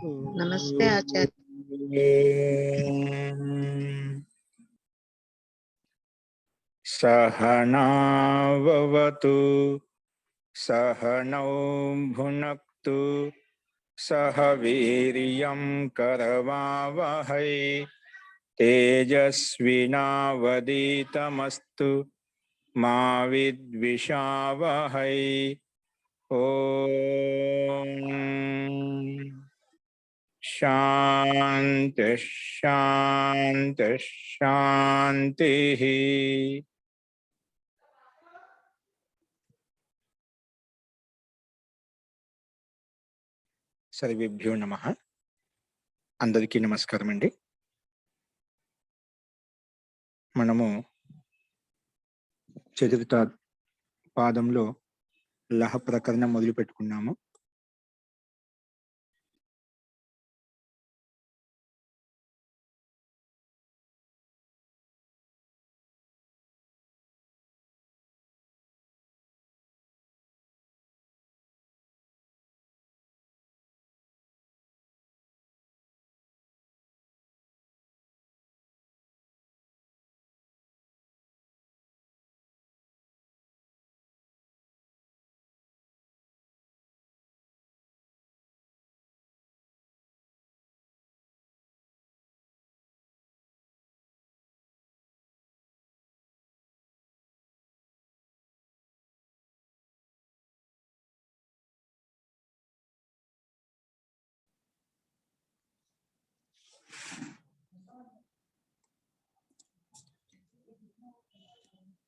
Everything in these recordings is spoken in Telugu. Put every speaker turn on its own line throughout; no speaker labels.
नमस्ते आचार्य।
सहनाववतु सहनौ भुनक्तु सह वीर्यं करवावहै तेजस्विनावधीतमस्तु मा विद्विषावहै। ओम शांति शांति शांति। सर्वेभ्यो नमः। अंदरिकी नमस्कारम अंडी। మనము చతుర్థ పాదంలో లహ ప్రకరణం మొదలు పెట్టుకున్నాము.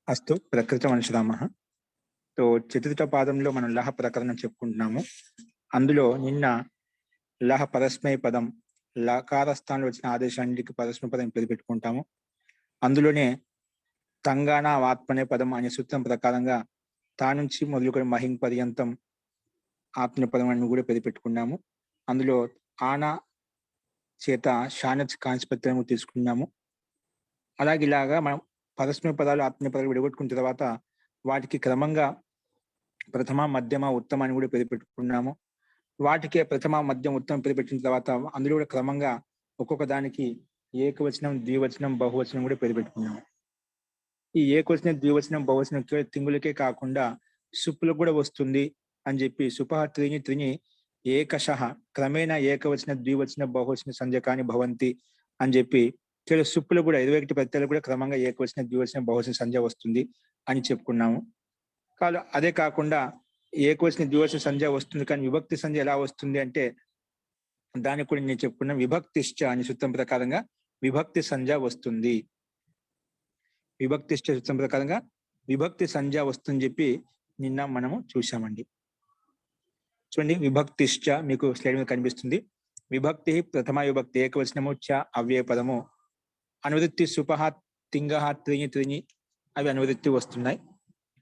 అస్తు ప్రకృతం అనుషదామః. తో చతుర్థ పాదంలో మనం లహ ప్రకరణం చెప్పుకుంటున్నాము. అందులో నిన్న లహ పరస్మయ పదం లకార స్థానంలో వచ్చిన ఆదేశానికి పరస్మయ పదం పేరు పెట్టుకుంటాము. అందులోనే తంగాణ ఆత్మనే పదం అనే సూత్రం ప్రకారంగా తా నుంచి మొదలుకొని మహిం పర్యంతం ఆత్మనే పదం అని కూడా పేరు పెట్టుకున్నాము. అందులో ఆన చేత షానచ్ కాంస్పత్రము తీసుకున్నాము. అలాగే ఇలాగా మనం పరస్మయ పదాలు ఆత్మీయ పదాలు విడగొట్టుకున్న తర్వాత వాటికి క్రమంగా ప్రథమ మధ్యమ ఉత్తమ అని కూడా పేరు పెట్టుకున్నాము. వాటికి ప్రథమ మధ్యం ఉత్తమ పేరు పెట్టిన తర్వాత అందులో కూడా క్రమంగా ఒక్కొక్క దానికి ఏకవచనం ద్వివచనం బహువచనం కూడా పేరు పెట్టుకున్నాము. ఈ ఏకవచనం ద్వివచనం బహువచనం తింగులకే కాకుండా సుప్పులకు కూడా వస్తుంది అని చెప్పి సుపహ త్రీని త్రిని ఏకశః క్రమేణ ఏకవచన ద్వివచన బహువచన సంజకాని భవంతి అని చెప్పి సుప్పులు కూడా 21 ప్రత్యయాలు కూడా క్రమంగా ఏకవచన ద్వివచన బహువచన సంజ వస్తుంది అని చెప్పుకున్నాము. కాదు అదే కాకుండా ఏకవచన ద్వివచన సంజ వస్తుంది కానీ విభక్తి సంజ ఎలా వస్తుంది అంటే దానికి కూడా నేను చెప్పుకున్నాం. విభక్తిశ్చ అనే సూత్రం ప్రకారంగా విభక్తి సంజ వస్తుంది. విభక్తిశ్చ సూత్రం ప్రకారంగా విభక్తి సంజ వస్తుందని చెప్పి నిన్న మనము చూసామండి. చూడండి, విభక్తిశ్చ మీకు స్లైడ్ మీద కనిపిస్తుంది. విభక్తి ప్రథమ విభక్తి ఏకవచనము చ అవ్యయ పదము అనువృత్తి సుపహ తింగహ త్రిని త్రిని అవి అనువృత్తి వస్తున్నాయి.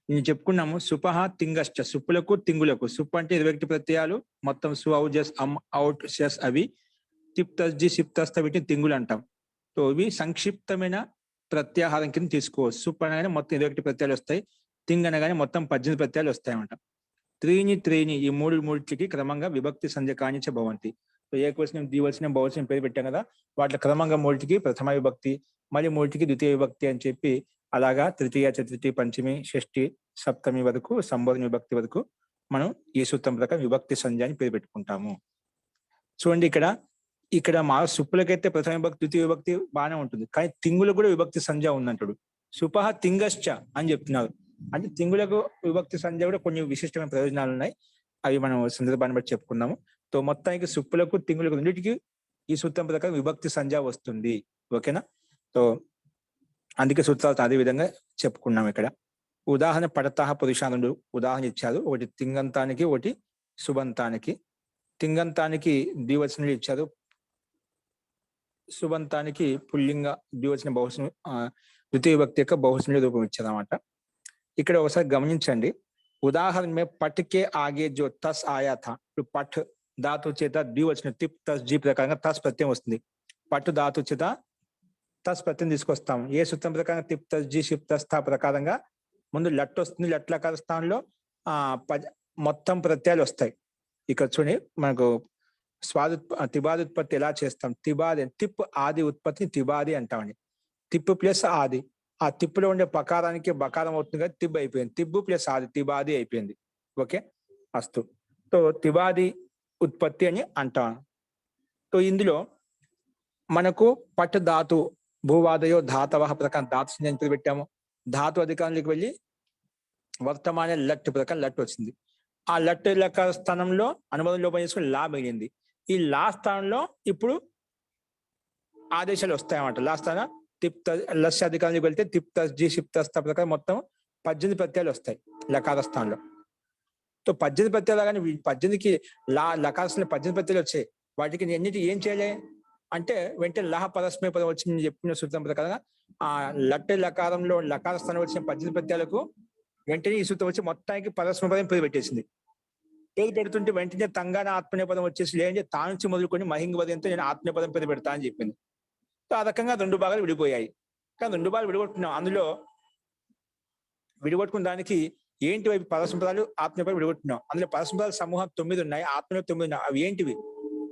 నేను చెప్పుకున్నాము సుపహ తింగశ్చ సుప్పులకు తింగులకు. సుప్పు అంటే 21 ప్రత్యయాలు మొత్తం సు ఔ జస్ అమ్ ఔట్ షస్ అవి తిప్తస్జి సిప్తస్త వీటిని తింగులు అంటాం. సో ఇవి సంక్షిప్తమైన ప్రత్యాహారం కింద తీసుకోవచ్చు. సుప్ అనగానే మొత్తం 21 ప్రత్యయాలు వస్తాయి. తింగ్ అనగానే మొత్తం 18 ప్రత్యయాలు వస్తాయన్నమాట. త్రీని త్రీని ఈ మూడిటికి క్రమంగా విభక్తి సంజ కానిచ భవంతి. ఏకవచనం ద్వివచనం బహువచనం పేరు పెట్టాం కదా, వాటి క్రమంగా మూడిటికి ప్రథమ విభక్తి మళ్ళీ మూడిటికి ద్వితీయ విభక్తి అని చెప్పి అలాగా తృతీయ చతుర్థి పంచమి షష్ఠి సప్తమి వరకు సంబోధన విభక్తి వరకు మనం ఈ సూత్రం ప్రకారం విభక్తి సంజ అని పేరు పెట్టుకుంటాము. చూడండి, ఇక్కడ మా సుప్పులకైతే ప్రథమ విభక్తి ద్వితీయ విభక్తి బాగానే ఉంటుంది, కానీ తింగులకు కూడా విభక్తి సంజ ఉందంటాడు. సుపహ తింగశ్చ అని చెప్తున్నారు. అంటే తింగులకు విభక్తి సంజ కూడా కొన్ని విశిష్టమైన ప్రయోజనాలు ఉన్నాయి. అవి మనం సందర్భాన్ని బట్టి చెప్పుకుందాము. తో మొత్తానికి సుప్పులకు తింగులకు రెండింటికి ఈ సూత్రం ప్రకారం విభక్తి సంజ వస్తుంది. ఓకేనా? తో అందుకే సూత్రాలు అదే విధంగా చెప్పుకున్నాం. ఇక్కడ ఉదాహరణ పడతాహ పురుషానుడు ఉదాహరణ ఇచ్చారు. ఒకటి తింగంతానికి, ఒకటి సుబంతానికి. తింగంతానికి ద్వివచనాలు ఇచ్చారు, సుబంతానికి పుల్లింగ ద్వివచన బహువచనం ద్వితీయ విభక్తి యొక్క బహువచన రూపం ఇచ్చారు అన్నమాట. ఇక్కడ ఒకసారి గమనించండి. ఉదాహరణ మే పట్ కే ఆగే జో తస్ ఆయా థా. ఇప్పుడు పట్ ధాతు చేత ద్వివచనం తిప్ తస్ జీ ప్రకారంగా తస్ ప్రత్యయం వస్తుంది. పట్టు ధాతు చేత తస్ ప్రత్యయం తీసుకొస్తాం. ఏ సూత్రం ప్రకారంగా తిప్ తస్ జీ షిప్ తస్ థా ప్రకారంగా ముందు లట్ వస్తుంది. లట్లకార స్థానంలో మొత్తం ప్రత్యయాలు వస్తాయి. ఇక్కడ చూడండి, మనకు తిబాది ఎలా చేస్తాం? తిబాది తిప్ ఆది ఉత్పత్తిని తిబాది అంటామండి. తిప్పు ప్లస్ ఆది, ఆ తిప్పులో ఉండే పకారానికి బకారం అవుతుంది కదా, తిబ్ అయిపోయింది. తిబ్బు ప్లస్ ఆది తిబాది అయిపోయింది. ఓకే, అస్తు. సో తిబాది ఉత్పత్తి అని అంటాం. సో ఇందులో మనకు పట్ ధాతు భూవాదయో ధాతవ ప్రకారం ధాతు సంజ్ఞ పెట్టాము. ధాతు అధికారంలోకి వెళ్ళి వర్తమాన లట్ ప్రకారం లట్ వచ్చింది. ఆ లట్ లెక్క స్థానంలో అనుబంధం లోపం చేసుకుని లా మిగిలింది. ఈ లా స్థానంలో ఇప్పుడు ఆదేశాలు వస్తాయన్నమాట. లా స్థానం తిప్ లస్ అధికారంలోకి వెళ్తే తిప్ జీ షిప్ ప్రకారం మొత్తం 18 ప్రత్యయాలు వస్తాయి లకార స్థానంలో. సో 18 ప్రత్యయాలు కానీ 18కి లకార స్థానంలో 18 ప్రత్యయాలు వచ్చాయి. వాటికి ఎన్నిటి ఏం చేయాలి అంటే వెంటనే లహ పరస్మయ పదం వచ్చింది చెప్పిన సూత్రం ప్రకారంగా ఆ లట్ లకారంలో లకార స్థానం వచ్చిన 18 ప్రత్యయాలకు వెంటనే ఈ సూత్రం వచ్చి మొత్తానికి పరస్మయ పదం పేరు పెట్టేసింది. పేరు పెడుతుంటే వెంటనే తంగాన ఆత్మీయ పదం వచ్చేసి లేదంటే తా నుంచి మొదలుకొని మహింగ పదంతో నేను ఆత్మీయ పదం పేరు పెడతా అని చెప్పింది. సో ఆ రకంగా 2 భాగాలు విడిపోయాయి. కానీ 2 భాగాలు విడగొట్టుకున్నాం. అందులో విడగొట్టుకున్న దానికి ఏంటి వైపు పరస్పదాలు ఆత్మీయ పదం విడగొట్టుకున్నాం. అందులో పరస్పదాల సమూహం 9 ఉన్నాయి, ఆత్మీయ 9 ఉన్నాయి. అవి ఏంటివి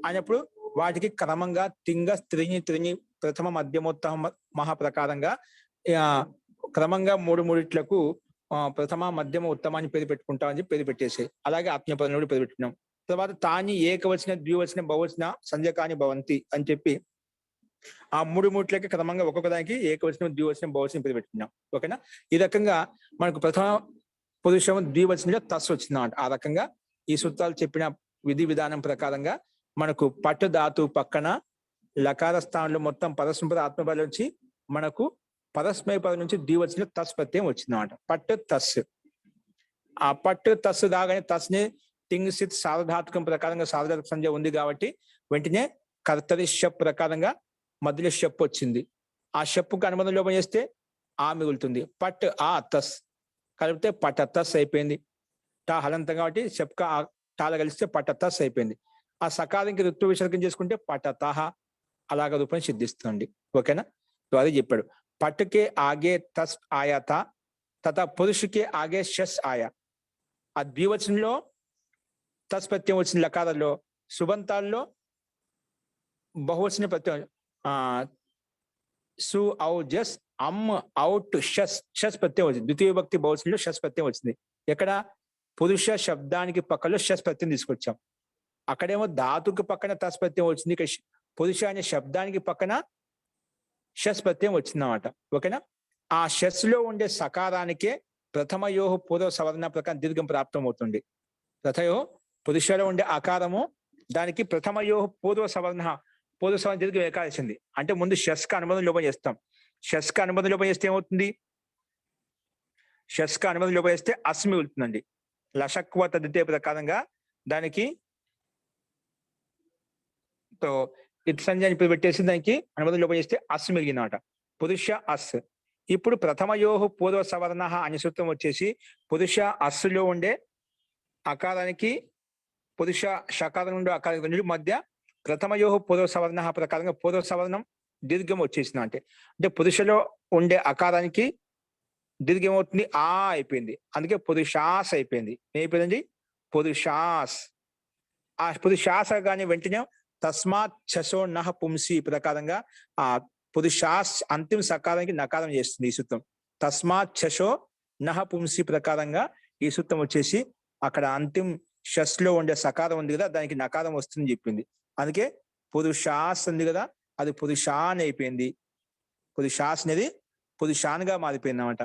అన్నప్పుడు వాటికి క్రమంగా తింగ త్రిని ప్రథమ మధ్యమోత్తమ మహా ప్రకారంగా క్రమంగా 3 ప్రథమ మధ్యమ ఉత్తమాన్ని పేరు పెట్టుకుంటామని చెప్పి పేరు పెట్టేసి అలాగే ఆత్మీయ పదంలో పేరు పెట్టుకున్నాం. తర్వాత తాని ఏకవచన ద్వివచన బహువచన సంజకాని భవంతి అని చెప్పి ఆ 3 క్రమంగా ఒక్కొక్క దానికి ఏకవచనం ద్వివచనం బహువచనం పేరు పెట్టుకున్నాం. ఓకేనా? ఈ రకంగా మనకు ప్రథమ పురుషం ద్వివచనంలో తస్ వచ్చిందన్నమాట. ఆ రకంగా ఈ సూత్రాలు చెప్పిన విధి విధానం ప్రకారంగా మనకు పట్టు ధాతు పక్కన లకార స్థానంలో మొత్తం పరస్మయ ఆత్మపదం నుంచి మనకు పరస్మయ పదం నుంచి ద్వివచనంలో తస్ ప్రత్యయం వచ్చిందన్నమాట. పట్టు తస్. ఆ పట్టు తస్ దాగానే తస్ని తింగ్ సిత్ సార్వధాతుకం ప్రకారంగా సార్వధాతుక సంజ్ఞ ఉంది కాబట్టి వెంటనే కర్తరి షప్ ప్రకారంగా మధ్యలో షప్ వచ్చింది. ఆ షప్పుకు అనుబంధం లోపం చేస్తే ఆ మిగులుతుంది. పట్ ఆ తస్ కలిపితే పట తస్ అయిపోయింది. టా హలంతం కాబట్టి షప్క టాల కలిస్తే పట తస్ అయిపోయింది. ఆ సకాలంకి ఋతు విసర్గం చేసుకుంటే పటతహ అలాగ రూపం సిద్ధిస్తుంది. ఓకేనా? సో అది చెప్పాడు. పట్టుకే ఆగే తస్ ఆయా తథా పురుషుకే ఆగే షస్ ఆయా. ఆ ద్వివచనంలో తస్ ప్రత్యయం వచ్చిన లకారంలో, సుబంతాల్లో బహువచన ప్రత్యయం సు ఔ జస్ అమ్ అవుట్ షస్ ప్రత్యయం వచ్చింది. ద్వితీయ విభక్తి బహువచనంలో షస్ ప్రత్యయం వచ్చింది. ఎక్కడ? పురుష శబ్దానికి పక్కలో షస్ ప్రత్యయం తీసుకొచ్చాం. అక్కడేమో ధాతుకి పక్కన తస్ ప్రత్యయం వచ్చింది. ఇక్కడ పురుష అనే శబ్దానికి పక్కన షస్ ప్రత్యయం వచ్చిందన్నమాట. ఓకేనా? ఆ షస్ లో ఉండే సకారానికే ప్రథమయో పూర్వ సవర్ణ ప్రకారం దీర్ఘం ప్రాప్తం అవుతుంది. ప్రథయో పురుషలో ఉండే ఆకారము దానికి ప్రథమయో పూర్వ సవర్ణ దీర్ఘం ఏకాల్సింది. అంటే ముందు షస్క అనుబంధం లోపం చేస్తాం. షస్క అనుబంధం లోపం చేస్తే ఏమవుతుంది? షస్క అనుబంధం లోపం చేస్తే అస్మి వెళ్తుందండి. లషక్వ తదితే ప్రకారంగా దానికి ఇత్ సంజ్ఞ ఇప్పుడు పెట్టేసి దానికి అనుబంధం లోపం చేస్తే అస్ మిగిలినమాట. పురుష అస్. ఇప్పుడు ప్రథమయో పూర్వ సవర్ణ అనే సూత్రం వచ్చేసి పురుష అస్సులో ఉండే అకారానికి పురుష షకారం ఉండే అకారం రెండు మధ్య ప్రథమయో పూర్వ సవర్ణ ప్రకారంగా పూర్వ సవర్ణం దీర్ఘం వచ్చేసింది. అంటే పురుషలో ఉండే అకారానికి దీర్ఘం ఏమవుతుంది? ఆ అయిపోయింది. అందుకే పురుషాస్ అయిపోయింది. ఏమైపోయిందండి? పురుషాస్. ఆ పురుషాస కానీ వెంటనే తస్మాత్ ఛసో నహ పుంసి ప్రకారంగా ఆ పురుషాస్ అంతిమ సకారానికి నకారం చేస్తుంది ఈ సూత్రం. తస్మాత్ ఛసో నహ పుంసి ప్రకారంగా ఈ సూత్రం వచ్చేసి అక్కడ అంతిమ షస్ లో ఉండే సకారం ఉంది కదా, దానికి నకారం వస్తుందని చెప్పింది. అందుకే పురుషాస్ ఉంది కదా, అది పురుషాన్ అయిపోయింది. పురుషాస్ అనేది పురుషాన్ గా మారిపోయింది అన్నమాట.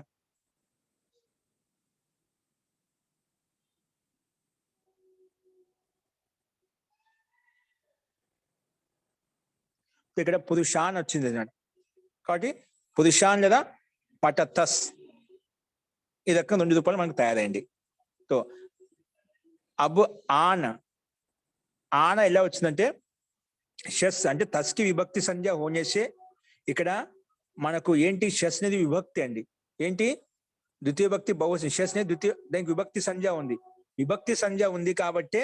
ఇక్కడ పురుషాన్ వచ్చింది అన్నమాట. కాబట్టి పురుషాన్ లేదా పటతస్ ఈ రకంగా 2 రూపాయలు మనకు తయారైంది. సో అబ్ ఆన్ ఆన ఎలా వచ్చిందంటే షస్ అంటే తస్కి విభక్తి సంజ్ఞ హోనేసే. ఇక్కడ మనకు ఏంటి? షస్ అనేది విభక్తి అండి. ఏంటి? ద్వితీయ విభక్తి బహువచనం. షస్ అనేది ద్వితీయ, దానికి విభక్తి సంజ్ఞ ఉంది. విభక్తి సంజ్ఞ ఉంది కాబట్టే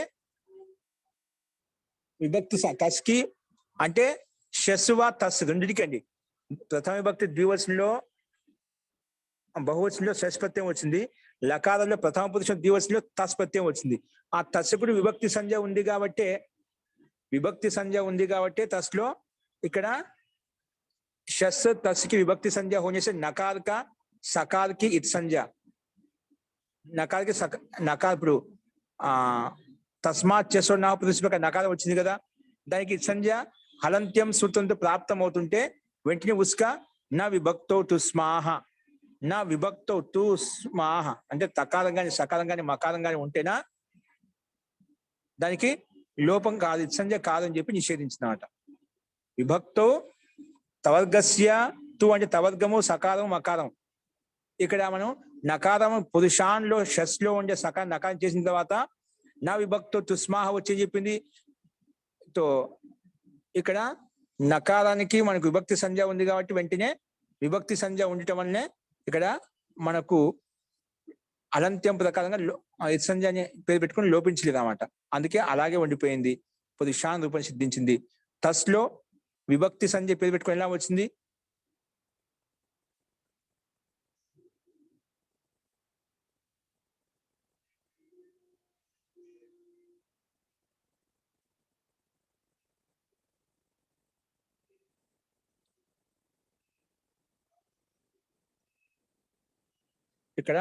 విభక్తి తస్కి అంటే షస్వా తస్ రెండింటికి అండి. ప్రథమ విభక్తి ద్వివచనంలో బహువచనంలో షస్ ప్రత్యయం వచ్చింది. లకారంలో ప్రథమ పురుషం ద్వివచనంలో తస్ ప్రత్యయం వచ్చింది. ఆ తస్సుకుడు విభక్తి సంజ్ఞ ఉంది కాబట్టే విభక్తి సంజ్ఞ ఉంది కాబట్టి తస్లో ఇక్కడ షస్ తస్కి విభక్తి సంజ్ञा होने से नकार का सकार की इत संज्ञा नकार की नकार ఇప్పుడు తస్మాత్ చెస్ నా ప్రతిష్పక నకారం వచ్చింది కదా, దానికి ఇత్ సంజ్ఞ హలంత్యం సూత్రంతో ప్రాప్తం అవుతుంటే వెంటనే ఉస్కా నా విభక్తో తుస్మాహ, నా విభక్తో తుస్మాహ అంటే తకారం కానీ సకారం కానీ మకారం కానీ ఉంటేనా దానికి లోపం కాదు, ఇత్ సంజ్ఞ కాదని చెప్పి నిషేధించినమాట. విభక్తో తవర్గస్య తు అంటే తవర్గము సకారం మకారం. ఇక్కడ మనం నకారం పురుషాన్లో షస్లో ఉండే సకారం నకారం చేసిన తర్వాత నా విభక్తో తుస్మాహ వచ్చి చెప్పింది. తో ఇక్కడ నకారానికి మనకు విభక్తి సంజ్ఞ ఉంది కాబట్టి వెంటనే విభక్తి సంజ్ఞ ఉండటం వల్లనే ఇక్కడ మనకు అలంత్యం ప్రకారంగా ఇత్ సంజ్ఞని పేరు పెట్టుకుని లోపించలేదు అన్నమాట. అందుకే అలాగే ఉండిపోయింది, పురుషాన్ రూపం సిద్ధించింది. తస్లో విభక్తి సంజ్ఞ పేరు పెట్టుకుని ఎలా వచ్చింది? ఇక్కడ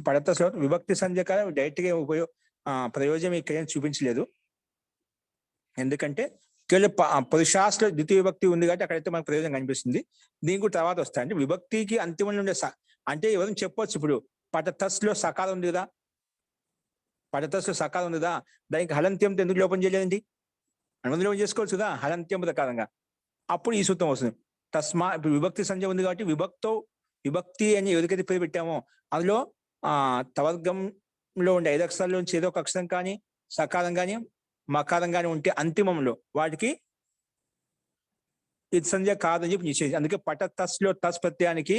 పడతస్లో విభక్తి సంజ్ఞ డైరెక్ట్ గా ప్రయోజనం ఇక్కడ చూపించలేదు. ఎందుకంటే కేవలం పురుషాస్లో ద్వితీయ విభక్తి ఉంది కాబట్టి అక్కడైతే మనకు ప్రయోజనం కనిపిస్తుంది. దీనికి కూడా తర్వాత వస్తాయి. అంటే విభక్తికి అంతిమంలో ఉండే అంటే ఎవరైనా చెప్పొచ్చు, ఇప్పుడు పటతస్లో సకాలం ఉంది కదా, పటతస్లో సకాలం ఉంది కదా, దానికి హలంత్యంతో ఎందుకు లోపం చేయలేదండి? అనుమతిలోపం చేసుకోవచ్చు కదా హలంత్యం ప్రకారంగా. అప్పుడు ఈ సూత్రం వస్తుంది. తస్మా ఇప్పుడు విభక్తి సంజ్ఞ ఉంది కాబట్టి విభక్తి అని ఎవరికైతే పేరు పెట్టామో అందులో తవర్గంలో ఉండే 5 అక్షరాల నుంచి ఏదో ఒక అక్షరం కానీ సకారం కానీ మకారం కానీ ఉంటే అంతిమంలో వాటికి ఇత్ సంజ్ఞ కాదని చెప్పి నిషేధి. అందుకే పటతస్లో తస్ ప్రత్యయానికి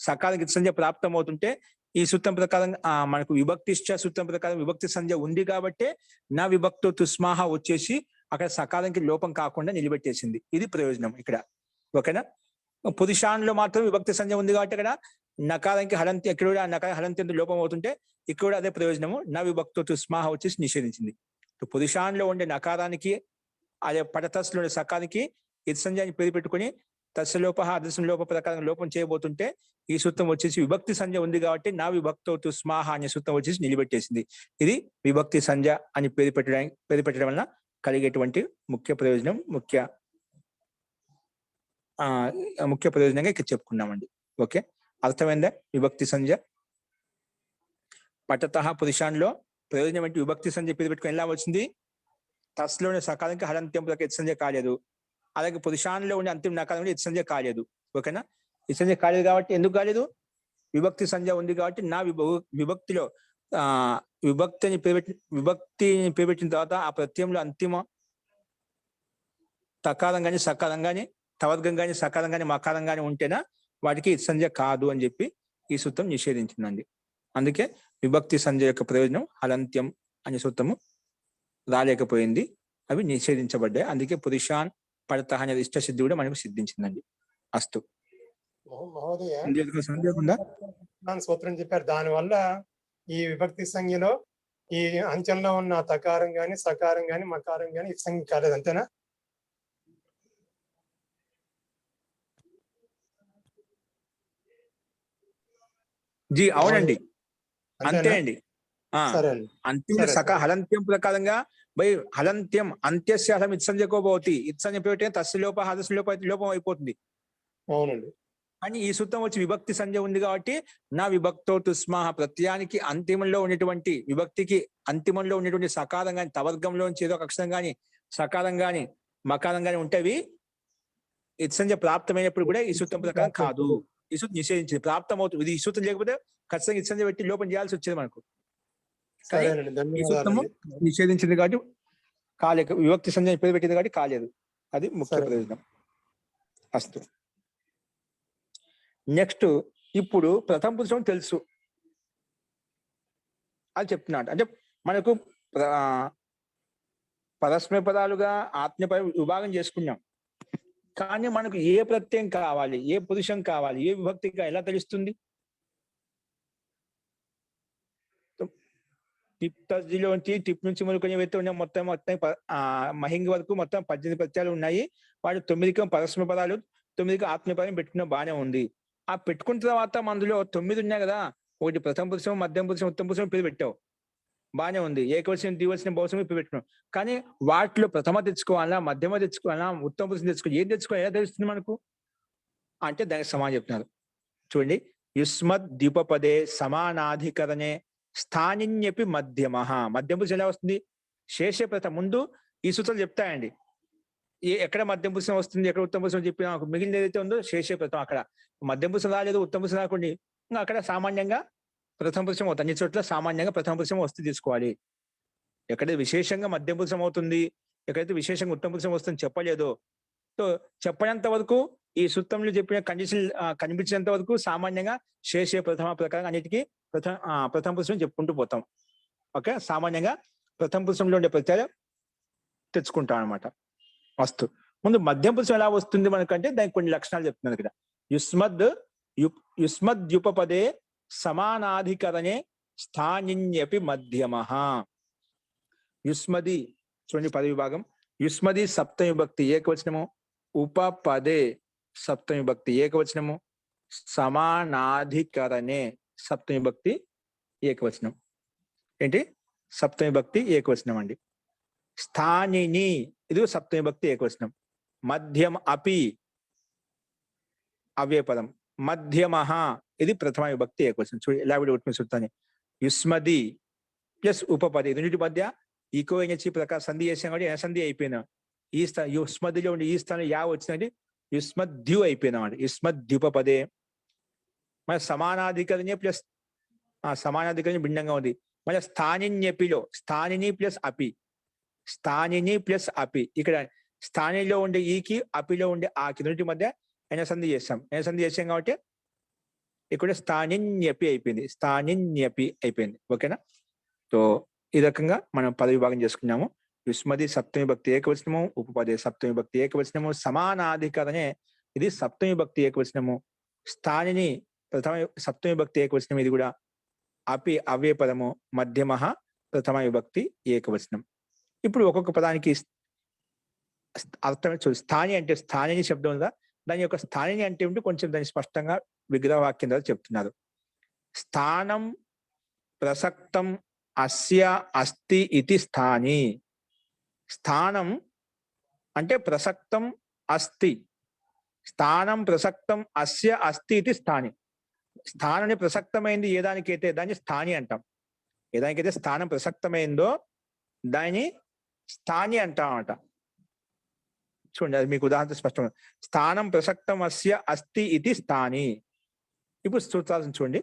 సకారం ఇత్ సంజ్ఞ ప్రాప్తం అవుతుంటే ఈ సూత్రం ప్రకారం మనకు విభక్తిష్ట సూత్రం ప్రకారం విభక్తి సంజ్ఞ ఉంది కాబట్టి నా విభక్తో తుస్మాహ వచ్చేసి అక్కడ సకారానికి లోపం కాకుండా నిలబెట్టేసింది. ఇది ప్రయోజనం ఇక్కడ. ఓకేనా? పురుషాన్లో మాత్రం విభక్తి సంజ్ఞ ఉంది కాబట్టి అక్కడ నకారానికి హలంత్యం, ఇక్కడ కూడా నకార హలంత్యంతో లోపం అవుతుంటే ఇక్కడ కూడా అదే ప్రయోజనము, నా విభక్తో తుస్మాహ వచ్చేసి నిషేధించింది. పురుషాన్లో ఉండే నకారానికి అదే పటతస్లో ఉండే సకానికి ఇత్ సంజ్ఞని పేరు పెట్టుకుని తస్లోప అదర్శన లోప ప్రకారం లోపం చేయబోతుంటే ఈ సూత్రం వచ్చేసి విభక్తి సంజ్ఞ ఉంది కాబట్టి నా విభక్తో తుస్మాహ అనే సూత్రం వచ్చేసి నిలబెట్టేసింది. ఇది విభక్తి సంజ్ఞ అని పేరు పెట్టడం వలన కలిగేటువంటి ముఖ్య ప్రయోజనం, ముఖ్య ప్రయోజనంగా ఇక్కడ చెప్పుకున్నామండి. ఓకే, అర్థమైందా? విభక్తి సంజ్ఞ పటత పురుషాన్లో ప్రయోజనం ఏంటి? విభక్తి సంజ్ఞ పేరు పెట్టుకుని ఎలా వచ్చింది? తస్లోని సకాలానికి హలంత్యం ఇత్ సంజ్ఞ కాలేదు, అలాగే పురుషాన్లో ఉండే అంతిమ నకారం ఇత్ సంజ్ఞ కాలేదు. ఓకేనా? ఇత్ సంజ్ఞ కాలేదు కాబట్టి ఎందుకు కాలేదు? విభక్తి సంజ్ఞ ఉంది కాబట్టి నా విభక్తిలో విభక్తిని పేరు పెట్టిన తర్వాత ఆ ప్రత్యయంలో అంతిమ తకారం కానీ సకారం కానీ తవర్గం కానీ సకారం కానీ మకారం కానీ ఉంటేనా వాటికి ఇత్ సంజ్ఞ కాదు అని చెప్పి ఈ సూత్రం నిషేధించిందండి. అందుకే విభక్తి సంజ్ఞ యొక్క ప్రయోజనం హలంత్యం అనే సూత్రము రాలేకపోయింది, అవి నిషేధించబడ్డాయి. అందుకే పురుషాన్ పడత అనే ఇష్ట సిద్ధి కూడా మనకు సిద్ధించిందండి. అస్తు.
సూత్రం చెప్పారు, దానివల్ల ఈ విభక్తి సంజ్ఞలో ఈ అంచెంలో ఉన్న తకారం గాని సకారం గాని మకారం గాని ఇత్ సంజ్ఞ కాలేదు, అంతేనా?
జీ అవునండి, అంతే అండి. అంతిమ సక హలంత్యం ప్రకారంగా బై హలంత్యం అంత్యస్య హలం ఇత్ సంజ్ఞకో భవతి, ఇత్ సంజ్ఞ పేరు తస్య లోప హదస్య లోపం అయిపోతుంది.
అవునండి.
కానీ ఈ సూత్రం వచ్చి విభక్తి సంజ్ఞ ఉంది కాబట్టి నా విభక్తో తుస్మాహ ప్రత్యయానికి అంతిమంలో ఉన్నటువంటి విభక్తికి అంతిమంలో ఉన్నటువంటి సకారం కానీ తవర్గంలోంచి ఏదో ఒక అక్షరం కానీ సకారం కానీ మకారం కానీ ఉంటేవి ఇత్ సంజ్ఞ ప్రాప్తమైనప్పుడు కూడా ఈ సూత్రం ప్రకారం కాదు, ఈ సూత్రం నిషేధించింది. ప్రాప్తం అవుతుంది, ఇది ఈ సూత్రం లేకపోతే ఖచ్చితంగా ఇత్ సంజ్ఞ పెట్టి లోపం చేయాల్సి వచ్చేది మనకు. ఈ సూత్రము నిషేధించింది కాబట్టి కాలేక, విభక్తి సంజ్ఞ పేరు పెట్టింది కాబట్టి కాలేదు, అది ముఖ్య ప్రయోజనం. అస్తు. నెక్స్ట్, ఇప్పుడు ప్రథమ పురుషం తెలుసు అది చెప్తున్నాడు. అంటే మనకు పరస్మయ పదాలుగా ఆత్మీయ విభాగం చేసుకున్నాం, కానీ మనకు ఏ ప్రత్యయం కావాలి, ఏ పురుషం కావాలి, ఏ విభక్తిగా ఎలా తెలుస్తుంది? టిప్ తస్దిలోంచి టిప్ నుంచి మొదలుకొని ఏవైతే ఉన్నాయో మొత్తం మహింగ్ వరకు మొత్తం 18 ప్రత్యయాలు ఉన్నాయి. వాడు 9కి పరస్మ పదాలు, 9కి ఆత్మీయ పదం పెట్టుకున్న బాగానే ఉంది. ఆ పెట్టుకున్న తర్వాత అందులో 9 ఉన్నాయి కదా, ఒకటి ప్రథమ పురుషం, మధ్యమ పురుషం, ఉత్తమ పురుషం పేరు పెట్టావు, బాగానే ఉంది. ఏకవచనం, ద్వివచనం, బహువచనం పేరు పెట్టినావు. కానీ వాటిలో ప్రథమ తెచ్చుకోవాలా, మధ్యమ తెచ్చుకోవాలా, ఉత్తమ పురుషం తెచ్చుకోవాలి, ఏం తెచ్చుకోవాలి, ఎలా తెలుస్తుంది మనకు అంటే దానికి సమానం చెప్తున్నారు. చూడండి, యుష్మద్ ద్విపపదే సమానాధికరణే స్థానిన్యపి మధ్యమ. మధ్యమ పురుషం ఎలా వస్తుంది? శేష ప్రథమ. ముందు ఈ సూత్రాలు చెప్తాయండి, ఎక్కడ మధ్యమ పురుషం వస్తుంది, ఎక్కడ ఉత్తమ పురుషం చెప్పిన మిగిలిన ఏదైతే ఉందో శేష ప్రథమ. అక్కడ మధ్యమ పురుషం రాలేదు, ఉత్తమ పురుషం రాకుండా ఇంకా అక్కడ సామాన్యంగా ప్రథమ పురుషం అవుతుంది. అన్ని చోట్ల సామాన్యంగా ప్రథమ పురుషం వస్తుంది తీసుకోవాలి. ఎక్కడైతే విశేషంగా మధ్యమ పురుషం అవుతుంది, ఎక్కడైతే విశేషంగా ఉత్తమ పురుషం వస్తుంది చెప్పలేదు. సో చెప్పనంత వరకు ఈ సూత్రంలో చెప్పిన కండిషన్ కనిపించినంత వరకు సామాన్యంగా శేష ప్రథమ ప్రకారం అన్నిటికీ ప్రథమ పురుషం చెప్పుకుంటూ పోతాం. ఓకే, సామాన్యంగా ప్రథమ పురుషంలో ఉండే ప్రత్యయాలు తెచ్చుకుంటాం అనమాట. వస్తు ముందు మధ్యమ పురుషం ఎలా వస్తుంది మనకంటే దానికి కొన్ని లక్షణాలు చెప్తున్నారు ఇక్కడ. యుష్మద్యుపపదే సమానాధికరణే స్థానిన్యపి మధ్యమ. యుష్మది చూడండి పద విభాగం. యుష్మది సప్తమి విభక్తి ఏకవచనము, ఉపపదే సప్తమి విభక్తి ఏకవచనము, సమానాధికరణే సప్తమి విభక్తి ఏకవచనం. ఏంటి? సప్తమి విభక్తి ఏకవచనం అండి. స్థానిని ఇది సప్తమి విభక్తి ఏకవచనం. మధ్యం అపి అవ్యయపదం. మధ్యమ ఇది ప్రథమ విభక్తి ఏకవచనం. చూడండి ఎలా విడగొట్టుకుని యుష్మది ప్లస్ ఉపపది రెండింటి మధ్య ఈకో ఎనర్జీ ప్రకారం సంధి చేసాం కాబట్టి సంధి అయిపోయినా ఈ స్థానం యుష్మదిలో ఉండి ఈ స్థానం యా వచ్చినది యుష్మద్యు అయిపోయినామండి. యుష్మద్యుపపదే మన సమానాధికరణే ప్లస్ సమానాధికరణి భిన్నంగా ఉంది. మళ్ళీ స్థానిన్యపిలో స్థానిని ప్లస్ అపి, స్థానిని ప్లస్ అపి. ఇక్కడ స్థానిలో ఉండే ఈకి అపిలో ఉండే ఆకి రెండింటి మధ్య సంధి చేస్తాం. సంధి చేసాం కాబట్టి ఇక్కడ స్థానిన్యపి అయిపోయింది, స్థానిన్యపి అయిపోయింది. ఓకేనా? సో ఈ రకంగా మనం పద విభాగం చేసుకున్నాము. యుష్మది సప్తమి భక్తి ఏకవచనము, ఉపపదే సప్తమి భక్తి ఏకవచనము, సమానాధికరణే ఇది సప్తమి భక్తి ఏకవచనము, స్థానిని ప్రథమ సప్తమి భక్తి ఏకవచనం, ఇది కూడా అపి అవ్యయపదము, మధ్యమ ప్రథమ విభక్తి ఏకవచనం. ఇప్పుడు ఒక్కొక్క పదానికి అర్థమే చూడు. స్థాని అంటే స్థానిని శబ్దం ఉందా, దాని యొక్క స్థానిని అంటే ఉంటే కొంచెం దాన్ని స్పష్టంగా విగ్రహవాక్యం ద్వారా చెప్తున్నారు. స్థానం ప్రసక్తం అస్య అస్తి ఇతి స్థాని. స్థానం అంటే ప్రసక్తం అస్తి, స్థానం ప్రసక్తం అస్య అస్తి ఇది స్థాని. స్థానాన్ని ప్రసక్తమైంది ఏ దానికైతే దాన్ని స్థాని అంటాం. ఏ దానికైతే స్థానం ప్రసక్తమైందో దాన్ని స్థాని అంటామట. చూడండి అది మీకు ఉదాహరణ స్పష్టం. స్థానం ప్రసక్తం అస్య అస్తి ఇది స్థాని. ఇప్పుడు సూత్రాలను చూడండి.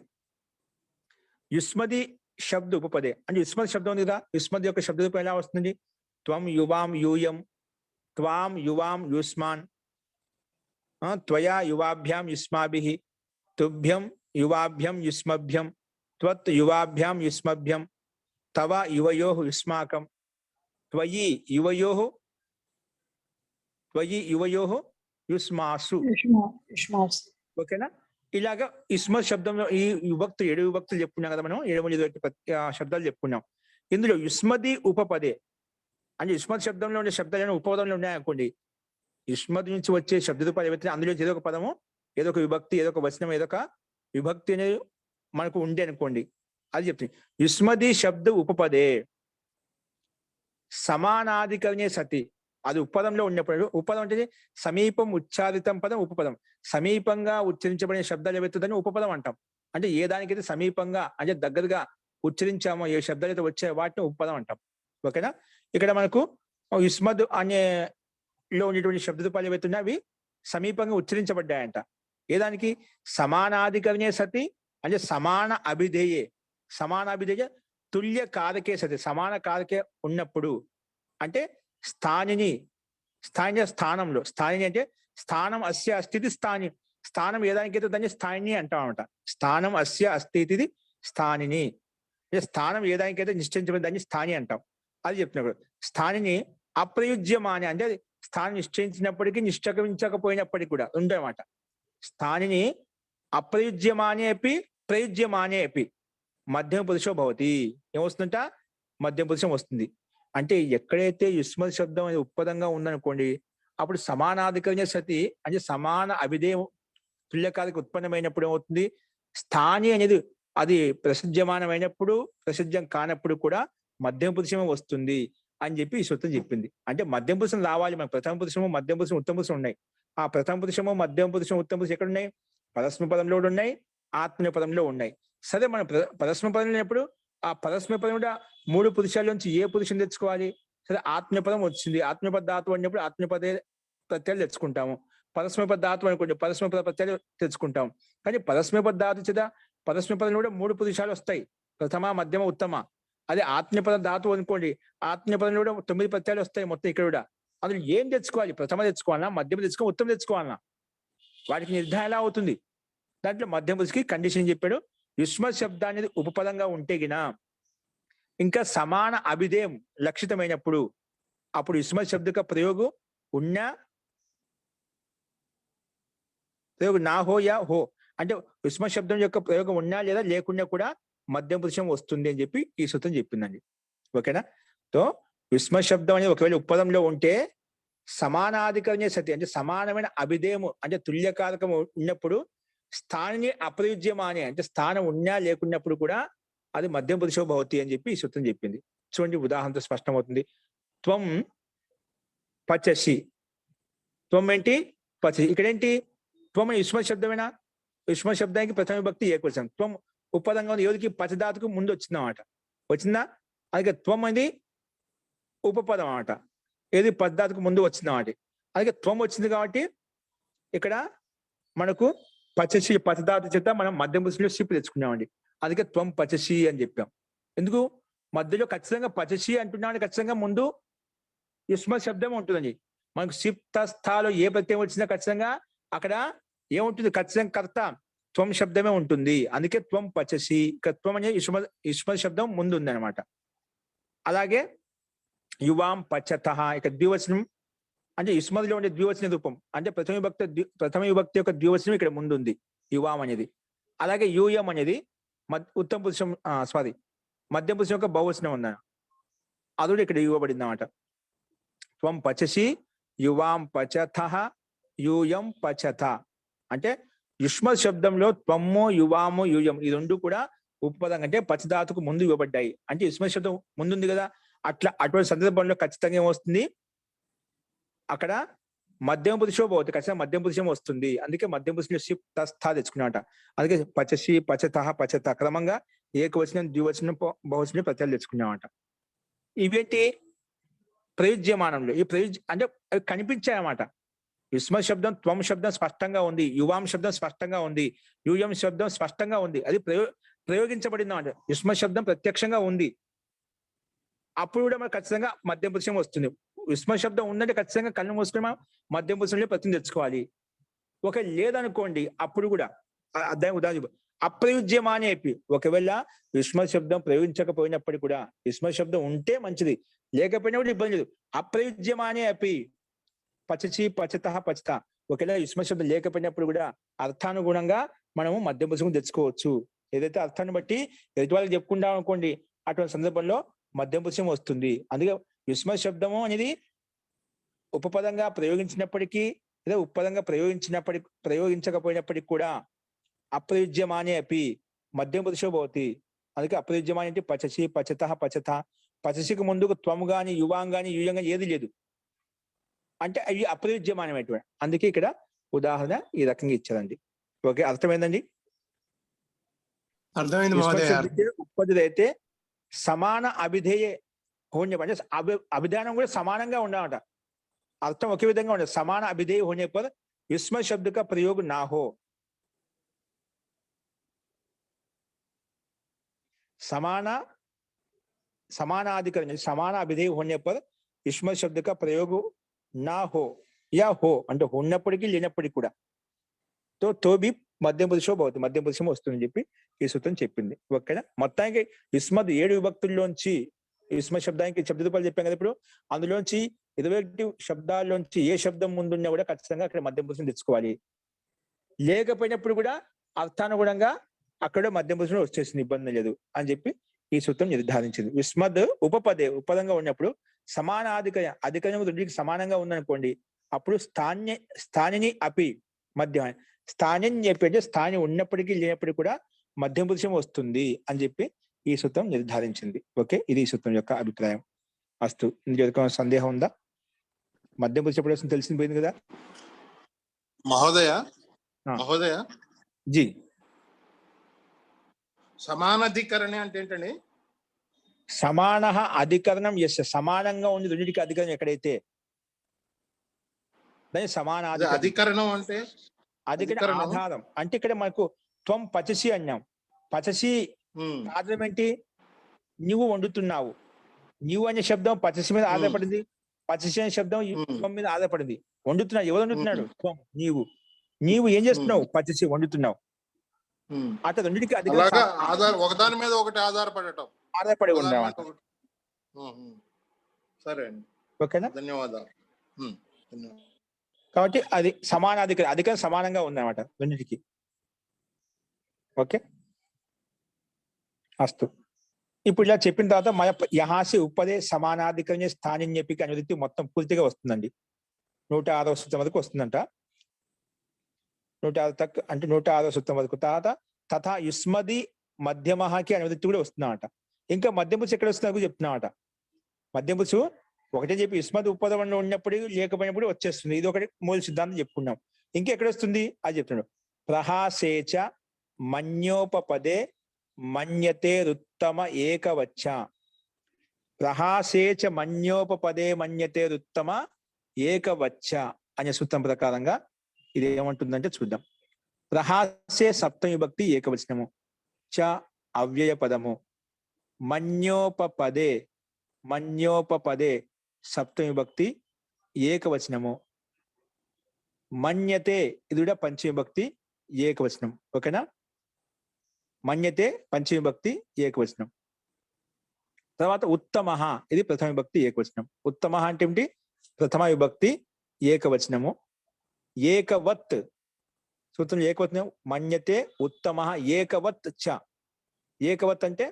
యుష్మది శబ్ద ఉపపదే అంటే యుష్మది శబ్దం ఉంది కదా, యుష్మది యొక్క శబ్ద రూపం ఎలా వస్తుంది? త్వం యువాం యూయం, త్వాం యువాం యుష్మాన్, త్వయా యువాభ్యాం యుష్మాభిః, తుభ్యం యువాభ్యం యుష్మభ్యం, త్వత్ యువాభ్యాం యుష్మభ్యం, తవ యువయోః యుష్మాకం, త్వయి యువయోః యుష్మాసు. ఓకేనా? ఇలాగా యుష్మత్ శబ్దంలో ఈ విభక్తి 7 విభక్తులు చెప్పుకున్నాం కదా మనం, 7 శబ్దాలు చెప్పుకున్నాం. ఇందులో యుష్మది ఉపపదే అంటే యుష్మత్ శబ్దంలో ఉండే శబ్దాలు ఉపపదంలో ఉన్నాయనుకోండి, యుష్మద్ నుంచి వచ్చే శబ్ద రూపాలు ఏవైతే అందులో ఏదో ఒక పదము, ఏదో ఒక విభక్తి, ఏదో ఒక వచనం, ఏదో ఒక విభక్తి అనేది మనకు ఉండే అనుకోండి, అది చెప్తుంది. యుష్మది శబ్ద ఉపపదే సమానాధికరణే సతి. అది ఉపపదంలో ఉన్నప్పుడు, ఉపపదం అంటే సమీపం ఉచ్చారితం పదం ఉపపదం. సమీపంగా ఉచ్చరించబడిన శబ్దాలు ఏవైతుందని ఉపపదం అంటాం. అంటే ఏ దానికైతే సమీపంగా అంటే దగ్గరగా ఉచ్చరించామో, ఏ శబ్దాలు అయితే వచ్చే వాటిని ఉపపదం అంటాం. ఓకేనా? ఇక్కడ మనకు యుష్మద్ అనేలో ఉండేటువంటి శబ్ద రూపాలు ఏవైతున్నాయి అవి సమీపంగా ఉచ్చరించబడ్డాయంట. ఏ దానికి? సమానాధికరణే సతి అంటే సమాన అభిధేయే. సమాన అభిధేయ తుల్య కారకే సతి. సమాన కారకే ఉన్నప్పుడు అంటే స్థానిని స్థానంలో, స్థానిని అంటే స్థానం అస్య అస్థితి స్థాని. స్థానం ఏదానికైతే దాన్ని స్థానిని అంటాం అనమాట. స్థానం అస్య అస్థితి స్థానిని. స్థానం ఏదానికైతే నిశ్చయించబడి దాన్ని స్థాని అంటాం. అది చెప్తున్నప్పుడు స్థానిని అప్రయుజ్యమానే అంటే స్థానం నిశ్చయించినప్పటికీ నిశ్చయించకపోయినప్పటికీ కూడా ఉండమాట. స్థానిని అప్రయుజ్యమానే అపి ప్రయుజ్యమానే అపి మధ్యమ పురుషో భవతి. ఏమొస్తుందంట? మధ్యం పురుషం వస్తుంది. అంటే ఎక్కడైతే యుష్మ శబ్దం అనేది ఉపపదంగా ఉందనుకోండి, అప్పుడు సమానాధికరణ సతి అంటే సమాన అభిధేయం తుల్యకాలిక ఉత్పన్నమైనప్పుడు ఏమవుతుంది, స్థాని అనేది అది ప్రసిద్ధమానమైనప్పుడు ప్రసిద్ధం కానప్పుడు కూడా మధ్యం పురుషమే వస్తుంది అని చెప్పి ఈ సూత్రం చెప్పింది. అంటే మధ్యం పురుషం రావాలి, మన ప్రథమ పురుషము మధ్యం పురుషం ఉత్తమ పురుషం ఉన్నాయి. ఆ ప్రథమ పురుషము మధ్యం పురుషం ఉత్తమ పురుషం ఎక్కడ ఉన్నాయి, పరస్మ పదంలో కూడా ఉన్నాయి, ఆత్మీయ పదంలో ఉన్నాయి. సరే మన పరస్మ పదంలో ఎప్పుడు ఆ పరస్మ పదం కూడా 3 పురుషాల నుంచి ఏ పురుషం తెచ్చుకోవాలి, సరే ఆత్మీయ పదం వచ్చింది, ఆత్మీయ పద ధాతువు అన్నప్పుడు ఆత్మీయ పదే ప్రత్యయాలు తెచ్చుకుంటాము. పరస్మ పద ధాతువు అనుకోండి పరస్మ పద ప్రత్యయాలు తెచ్చుకుంటాం. కానీ పరస్మ పద ధాతు చేత పరస్మ పదంలో కూడా 3 పురుషాలు వస్తాయి, ప్రథమ మధ్యమ ఉత్తమ. అదే ఆత్మీయ పద ధాతువు అనుకోండి, ఆత్మీయ పదంలో కూడా 9 ప్రత్యయాలు వస్తాయి మొత్తం ఇక్కడ కూడా. అందులో ఏం తెచ్చుకోవాలి, ప్రథమ తెచ్చుకోవాలన్నా, మధ్యమ తెచ్చుకోవాలి, ఉత్తమ తెచ్చుకోవాలన్నా, వాటికి నిర్ధారణ ఎలా అవుతుంది? దాంట్లో మధ్యం పురుషుకి కండిషన్ చెప్పాడు. యుష్మ శబ్దాన్ని ఉపపదంగా ఉంటే గిన ఇంకా సమాన అభిధేయం లక్షితమైనప్పుడు అప్పుడు యుష్మ శబ్దక ప్రయోగం ఉన్నా ప్రయోగం నా హో యా హో అంటే యుష్మ శబ్దం యొక్క ప్రయోగం ఉన్నా లేదా లేకున్నా కూడా మధ్యం పురుషం వస్తుంది అని చెప్పి ఈ సూత్రం చెప్పిందండి. ఓకేనా? సో యుష్మ శబ్దం అనేది ఒకవేళ ఉపపదంలో ఉంటే సమానాధికరణీయ సతి అంటే సమానమైన అభిధేయము అంటే తుల్యకారకం ఉన్నప్పుడు స్థానిని అప్రయుజ్యమానే అంటే స్థానం ఉన్నా లేకున్నప్పుడు కూడా అది మధ్యం పురుషో భవతి అని చెప్పి ఈ సూత్రం చెప్పింది. చూడండి ఉదాహరణతో స్పష్టమవుతుంది. త్వం పచసి, త్వం ఏంటి పచసి, ఇక్కడేంటి త్వం యుష్మ శబ్దమేనా, యుష్మ శబ్దానికి ప్రథమ విభక్తి ఏకవచనం, త్వం ఉపపదంగా ఉంది, ఎవరికి పచధాతుకు ముందు వచ్చిందన్నమాట, వచ్చిందా? అందుకే త్వం అనేది ఉపపదం అన్నమాట, ఏది పద్ధతికి ముందు వచ్చిందన్నమాట. అందుకే త్వం వచ్చింది కాబట్టి ఇక్కడ మనకు పచసి పచధాతు చేత మనం మధ్యం పురుషులో షిప్ తెచ్చుకున్నామండి. అందుకే త్వం పచసి అని చెప్పాం. ఎందుకు మధ్యలో ఖచ్చితంగా పచసి అంటున్నామని ఖచ్చితంగా ముందు యుష్మ శబ్దం ఉంటుందండి. మనకు సిప్త స్థాలో ఏ ప్రత్యయం వచ్చినా ఖచ్చితంగా అక్కడ ఏముంటుంది, ఖచ్చితంగా కర్త త్వం శబ్దమే ఉంటుంది. అందుకే త్వం పచసి, త్వం అనే యుష్మ శబ్దం ముందు ఉంది అనమాట. అలాగే యువాం పచత, ఇక ద్వివచనం అంటే యుష్మదిలో ఉండే ద్వివచన రూపం అంటే ప్రథమ విభక్తి యొక్క ద్వివచనం ఇక్కడ ముందు ఉంది యువాం అనేది. అలాగే యూయం అనేది ఉత్తమ పురుషం మధ్య పురుషం యొక్క బహువచనం ఉందన్న, అది కూడా ఇక్కడ ఇవ్వబడింది అన్నమాట. త్వం పచసి యువాం పచత యూయం పచత అంటే యుష్మ శబ్దంలో త్వము యువాము యూయం ఈ రెండు కూడా ఉపపదం అంటే పచధాతుకు ముందు ఇవ్వబడ్డాయి. అంటే యుష్మ శబ్దం ముందుంది కదా, అటువంటి సందర్భంలో ఖచ్చితంగా ఏమొస్తుంది, అక్కడ మధ్యమ పురుషో భవతి, ఖచ్చితంగా మధ్యం పురుషం వస్తుంది. అందుకే మధ్యం పురుషులు షిప్ తస్థా తెచ్చుకున్నట. అందుకే పచసి పచత పచత క్రమంగా ఏకవచనం ద్వివచనం బహువచనం ప్రత్యయాలు తెచ్చుకున్నామట. ఇవేంటి ప్రయుజ్యమానంలో ఈ అంటే అవి కనిపించాయన్నమాట. యుష్మ శబ్దం త్వం శబ్దం స్పష్టంగా ఉంది, యువాం శబ్దం స్పష్టంగా ఉంది, యూయం శబ్దం స్పష్టంగా ఉంది, అది ప్రయోగించబడింది అన్నమాట. యుష్మ శబ్దం ప్రత్యక్షంగా ఉంది, అప్పుడు కూడా మనకు ఖచ్చితంగా మధ్యం పురుషం వస్తుంది. యుష్మ శబ్దం ఉందంటే ఖచ్చితంగా కళ్ళు మూసుకుని మనం మధ్యం పురుషంలో ప్రత్యయం తెచ్చుకోవాలి. ఒక లేదనుకోండి అప్పుడు కూడా దాని ఉదాహరణ అప్రయుజ్యమానే అయిపోయి, ఒకవేళ యుష్మ శబ్దం ప్రయోగించకపోయినప్పటికీ కూడా యుష్మ శబ్దం ఉంటే మంచిది, లేకపోయినా కూడా ఇబ్బంది లేదు. అప్రయుజ్యమానే అయిపోయి పచచి పచత పచత, ఒకవేళ యుష్మ శబ్దం లేకపోయినప్పుడు కూడా అర్థానుగుణంగా మనము మధ్యం పురుషం తెచ్చుకోవచ్చు. ఏదైతే అర్థాన్ని బట్టి ఎదుటి వాళ్ళకి చెప్పుకుంటాం అనుకోండి, అటువంటి సందర్భంలో మధ్యం పురుషం వస్తుంది. అందుకే యుష్మ శబ్దము అనేది ఉపపదంగా ప్రయోగించినప్పటికీ లేదా ఉపపదంగా ప్రయోగించకపోయినప్పటికీ కూడా అప్రయుజ్యమానే అపి మధ్యం పురుషో భవతి. అందుకే అప్రయుజ్యమాని అంటే పచసి పచత పచత, పచసికి ముందుకు త్వము గాని యువాం గాని యూయం గాని ఏది లేదు, అంటే అవి అప్రయుజ్యమానమైనటువంటి. అందుకే ఇక్కడ ఉదాహరణ ఈ రకంగా ఇచ్చారండి. ఓకే, అర్థమైందండి?
అర్థమైంది.
ఉపపది అయితే సమాన అభిధేయ హోన్య అంటే అభిధానం కూడా సమానంగా ఉండాలన్నమాట, అర్థం ఒకే విధంగా ఉండదు. సమాన అభిధేయ హోనే పర్ యుష్మ శబ్ద కా ప్రయోగ నా హో, समानाधिकरण समान अभिधेय होने पर युष्म शब्द का प्रयोग ना हो या हो అంటే ఉన్నప్పటికీ లేనప్పటికీ కూడా तो भी మధ్యం పురుషో భవతి, మధ్యం పురుషం వస్తుందని చెప్పి ఈ సూత్రం చెప్పింది. ఓకేనా? మొత్తానికి యుష్మద్ 7 విభక్తుల్లోంచి యుష్మ శబ్దానికి శబ్ద రూపాలు చెప్పాం కదా ఇప్పుడు, అందులోంచి 21 శబ్దాల్లోంచి ఏ శబ్దం ముందున్నా కూడా ఖచ్చితంగా అక్కడ మధ్యం పురుషం తెచ్చుకోవాలి. లేకపోయినప్పుడు కూడా అర్థానుగుణంగా అక్కడ మధ్యం పురుషం వచ్చేసింది, ఇబ్బంది లేదు అని చెప్పి ఈ సూత్రం నిర్ధారించింది. యుష్మద్ ఉపపదే ఉపపదంగా ఉన్నప్పుడు సమానాధికరణ అధికరణం రెండింటికి సమానంగా ఉందనుకోండి, అప్పుడు స్థానిని అపి మధ్య స్థానిని చెప్పి స్థాని ఉన్నప్పటికీ లేనప్పటికీ కూడా మధ్యం పురుషం వస్తుంది అని చెప్పి ఈ సూత్రం నిర్ధారించింది. ఓకే, ఇది ఈ సూత్రం యొక్క అభిప్రాయం. అస్తు, ఇందులో సందేహం ఉందా? మధ్యం పురుష ఎప్పుడు వస్తుంది తెలిసిపోయింది కదా
మహోదయ.
ఆ.
మహోదయ,
జీ
సమానాధికరణి అంటే ఏంటండి?
సమాన అధికరణం ఎస్, సమానంగా ఉంది రెండింటికి అధికరణం ఎక్కడైతే దాని సమానాధికరణం.
అధికరణం అంటే
అధికరణ ఆధారం అంటే ఇక్కడ మనకు త్వం పచసి అన్నాం. పచసి ఆధారం ఏంటి? నువ్వు వండుతున్నావు. నువ్వు అనే శబ్దం పచసి మీద ఆధారపడింది, పచసి అనే శబ్దం త్వం మీద ఆధారపడింది. వండుతున్నాడు, ఎవరు వండుతున్నాడు? త్వం, నీవు. నీవు ఏం చేస్తున్నావు? పచసి వండుతున్నావు. అట్లా రెండింటికి
అధికరణం ఒకదాని మీద ఒకటి ఆధారపడి
ఉండమాట.
సరే అండి,
ఓకేనా?
ధన్యవాదాలు.
కాబట్టి అది సమానాధికరణ, అధికరణ సమానంగా ఉందన్నమాట రెండింటికి. ఓకే, అస్తు. ఇప్పుడు ఇలా చెప్పిన తర్వాత మన యహాసి ఉపదే సమానాధికరణ్య స్థానిన్యపిక అనువృత్తి మొత్తం పూర్తిగా వస్తుందండి. 106వ సూత్రం వరకు వస్తుందంట. 106 అంటే 106వ సూత్రం వరకు. తర్వాత తథా యుష్మది మధ్యమహాకి అనువృత్తి కూడా వస్తుందన్నమాట. ఇంకా మధ్యం పురుషు ఎక్కడ వస్తుందో చెప్తున్నామట. మధ్యం పురుషు ఒకటే చెప్పి యుష్మది ఉపపదంలో ఉన్నప్పుడు లేకపోయినప్పుడు వచ్చేస్తుంది. ఇది ఒకటి మూల సిద్ధాంతం చెప్పుకున్నాం. ఇంకా ఎక్కడ వస్తుంది అది చెప్తున్నాడు. ప్రహాసేచ మన్యోపపదే మన్యతే రుత్తమ ఏకవచ్చ. ప్రహాసేచ మన్యోపపదే మన్యతే రుత్తమ ఏకవచ్చ అనే సూత్రం ప్రకారంగా ఇది ఏమంటుందంటే చూద్దాం. ప్రహాసే సప్తమి విభక్తి ఏకవచనము, చ అవ్యయ పదము, మన్యోపపదే మన్యోపపదే సప్తమి విభక్తి ఏకవచనము, మన్యతే ఇది కూడా పంచమి విభక్తి ఏకవచనం. ఓకేనా? మన్యతే పంచమి విభక్తి ఏకవచనం. తర్వాత ఉత్తమః ఇది ప్రథమ విభక్తి ఏకవచనం. ఉత్తమః అంటే ఏమిటి? ప్రథమ విభక్తి ఏకవచనము. ఏకవత్ సూత్రం ఏకవచనం. మన్యతే ఉత్తమః ఏకవత్ చ. ఏకవత్ అంటే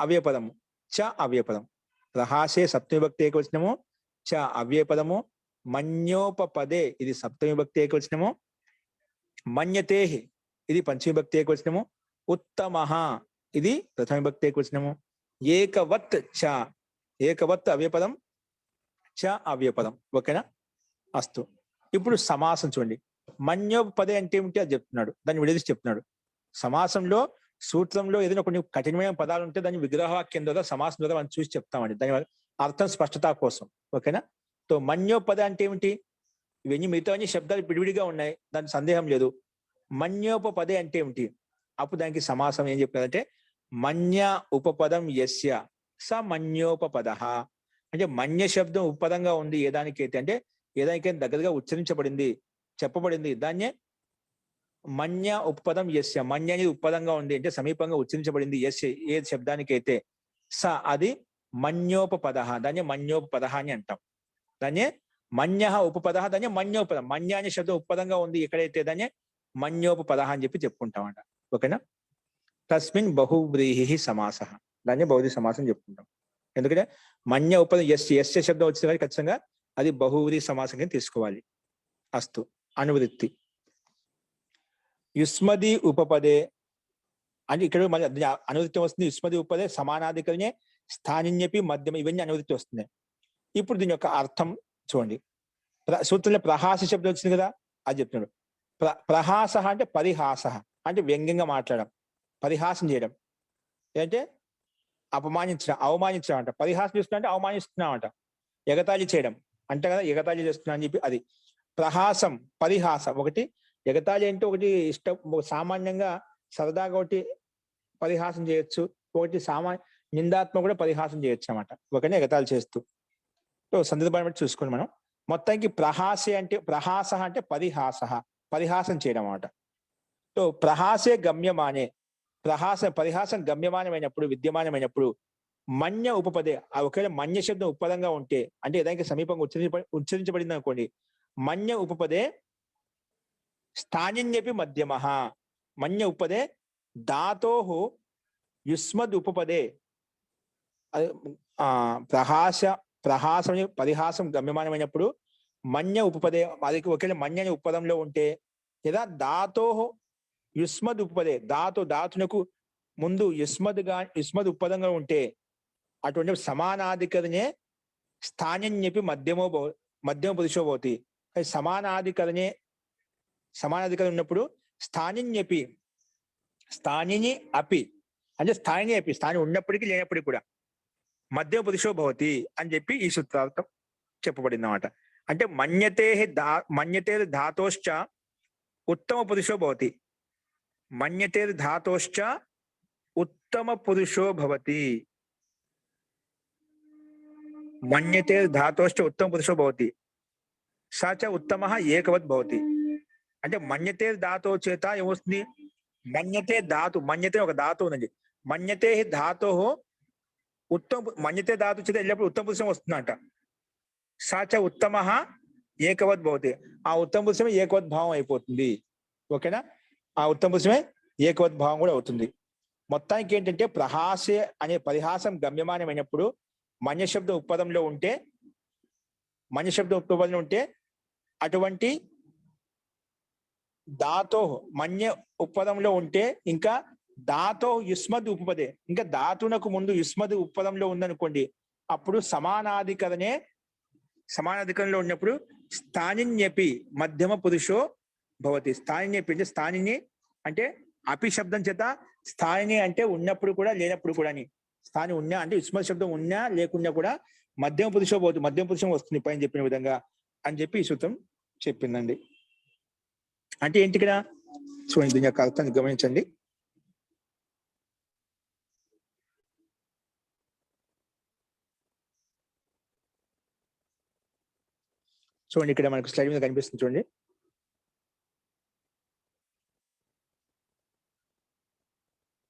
అవ్యయపదము, చ అవ్యయపదం. ప్రహాసే సప్తమి విభక్తి ఏకవచనము, చ అవ్యయపదము. మన్యోపపదే ఇది సప్తమి విభక్తి ఏకవచనము. మన్యతే ఇది పంచమి విభక్తి ఏకవచనము. ఉత్తమః ఇది ప్రథమ విభక్తి ఏకవచనము. ఏకవత్ చ, ఏకవత్ అవ్యయపదం, చ అవ్యయపదం. ఓకేనా? అస్తు. ఇప్పుడు సమాసం చూడండి. మన్యోపపదే అంటే ఏమిటి అది చెప్తున్నాడు, దాన్ని విడదీసి చెప్తున్నాడు. సమాసంలో సూత్రంలో ఏదైనా కొన్ని కఠినమైన పదాలు ఉంటే దాన్ని విగ్రహవాక్యం ద్వారా సమాసం ద్వారా మనం చూసి చెప్తామండి, దాని అర్థం స్పష్టత కోసం. ఓకేనా? సో మన్యోపద అంటే ఏమిటి? ఇవన్నీ మిగతా శబ్దాలు విడివిడిగా ఉన్నాయి, దానికి సందేహం లేదు. మన్యోపపదే అంటే ఏమిటి? అప్పుడు దానికి సమాసం ఏం చెప్పారంటే మన్య ఉపపదం యస్య స మన్యోపపద. అంటే మన్య శబ్దం ఉపపదంగా ఉంది ఏదానికైతే, అంటే ఏదానికైతే దగ్గరగా ఉచ్చరించబడింది, చెప్పబడింది, దాన్నే మన్య ఉపపదం యస్య. మన్య అనేది ఉపపదంగా ఉంది అంటే సమీపంగా ఉచ్చరించబడింది యస్య ఏ శబ్దానికైతే, స అది మన్యోపపద, దాన్ని మన్యోపపద అని అంటాం. దాన్ని మన్య ఉపపద, దాన్ని మన్యోపదం. మన్య అనే శబ్దం ఉపపదంగా ఉంది ఎక్కడైతే దాన్ని మన్యోపపద అని చెప్పి చెప్పుకుంటామంట. ఓకేనా? తస్మిన్ బహువ్రీహి సమాస, దాన్ని బహువ్రీహి సమాసం చెప్పుకుంటాం. ఎందుకంటే మన్య ఉపపదం యస్య శబ్దం వచ్చిన కానీ ఖచ్చితంగా అది బహువ్రీహి సమాసంగా తీసుకోవాలి. అస్తు. అనువృత్తి యుష్మది ఉపపదే అంటే ఇక్కడ మళ్ళీ అనువృత్తి వస్తుంది. యుష్మది ఉపపదే సమానాధికరణే స్థానిన్యపి మధ్యమ, ఇవన్నీ అనువృత్తి వస్తున్నాయి. ఇప్పుడు దీని యొక్క అర్థం చూడండి. సూత్రంలో ప్రహాస శబ్దం వచ్చింది కదా, అది చెప్తున్నాడు. ప్రహాస అంటే పరిహాస అంటే వ్యంగ్యంగా మాట్లాడడం, పరిహాసం చేయడం, ఏంటంటే అపమానించడం, అవమానించడం అంట. పరిహాసం చేస్తున్నా అంటే అవమానిస్తున్నాం అంట. ఎగతాళి చేయడం అంటే కదా, ఎగతాళి చేస్తున్నా అని చెప్పి అది ప్రహాసం. పరిహాసం ఒకటి, ఎగతాళి అంటే ఒకటి ఇష్టం, సామాన్యంగా సరదాగా ఒకటి పరిహాసం చేయొచ్చు, ఒకటి నిందాత్మక కూడా పరిహాసం చేయొచ్చు అన్నమాట. ఒకటి ఎగతాళి చేస్తూ. సో సందర్భాన్ని బట్టి చూసుకుని మనం మొత్తానికి ప్రహాసే అంటే ప్రహాస అంటే పరిహాస, పరిహాసం చేయడం అన్నమాట. సో ప్రహాసే గమ్యమానే, పరిహాసం గమ్యమానమైనప్పుడు, విద్యమానమైనప్పుడు మన్య ఉపపదే, ఒకవేళ మన్య శబ్దం ఉపపదంగా ఉంటే అంటే ఏదైనా సమీపంగా ఉచ్చరించబడింది అనుకోండి, మన్య ఉపపదే స్థానిన్యపి మధ్యమః. మన్య ఉపపదే ధాతోః యుష్మద్ ఉపపదే ప్రహాసం పరిహాసం గమ్యమానమైనప్పుడు మన్య ఉపపదే అది ఒకవేళ మన్య అనే ఉపపదంలో ఉంటే లేదా ధాతో యుష్మద్ ఉపపదే ధాతునకు ముందు యుష్మద్ ఉపపదంగా ఉంటే అటువంటి సమానాధికరణే స్థానం చెప్పి మధ్యమ పురుషో భవతి. సమానాధికరణం ఉన్నప్పుడు స్థానం చెప్పి స్థానిని అపి అంటే స్థానిని అపి స్థాని ఉన్నప్పటికీ లేనప్పటికీ కూడా మధ్యమ పురుషో భవతి అని చెప్పి ఈ సూత్రార్థం చెప్పబడింది అన్నమాట. అంటే మన్యతే ధాతోశ్చ ఉత్తమ పురుషో భవతి. మన్యతే ధాతోశ్చ ఉత్తమ పురుషో భవతి. మన్యతే ధాతోశ్చ ఉత్తమ పురుషో భవతి. సచ ఉత్తమ ఏకవత్ భవతి. అంటే మన్యతే ధాతో చేత ఏమొస్తుంది? మన్యతే ఒక ధాతు ఉన్నది. మన్యతే ధాతో మన్యతే ధాతు చేత ఎల్లప్పుడు ఉత్తమ పురుషం వస్తుందంట. సచ ఉత్తమ ఏకవత్ భవతి. ఆ ఉత్తమ పురుషమే ఏకవత్ భావం అయిపోతుంది. ఓకేనా? ఆ ఉత్తమ పురుషమే ఏకవత్ భావం కూడా అవుతుంది. మొత్తానికి ఏంటంటే ప్రహాసే అనే పరిహాసం గమ్యమానమైనప్పుడు మన్యశబ్ద ఉపపదంలో ఉంటే అటువంటి ధాతో మన్య ఉపపదంలో ఉంటే ఇంకా ధాతో యుష్మద్ ఉపపదే ఇంకా ధాతునకు ముందు యుష్మద్ ఉపపదంలో ఉందనుకోండి, అప్పుడు సమానాధికరణలో ఉన్నప్పుడు స్థానిన్యపి మధ్యమ పురుషో భవతి. స్థానిన్యపి అంటే స్థానిని అంటే అపి శబ్దం చేత స్థానిని అంటే ఉన్నప్పుడు కూడా లేనప్పుడు కూడా అని. స్థాని ఉన్నా అంటే యుష్మద్ శబ్దం ఉన్నా లేకున్నా కూడా మధ్యమ పురుషో భవతి, మధ్యమ పురుషం వస్తుంది పైన చెప్పిన విధంగా అని చెప్పి ఈ సూత్రం చెప్పిందండి. అంటే ఏంటి ఇక్కడ చూడండి, దీని యొక్క అర్థాన్ని గమనించండి. చూడండి, ఇక్కడ మనకు స్లైడ్ మీద కనిపిస్తుంది చూడండి.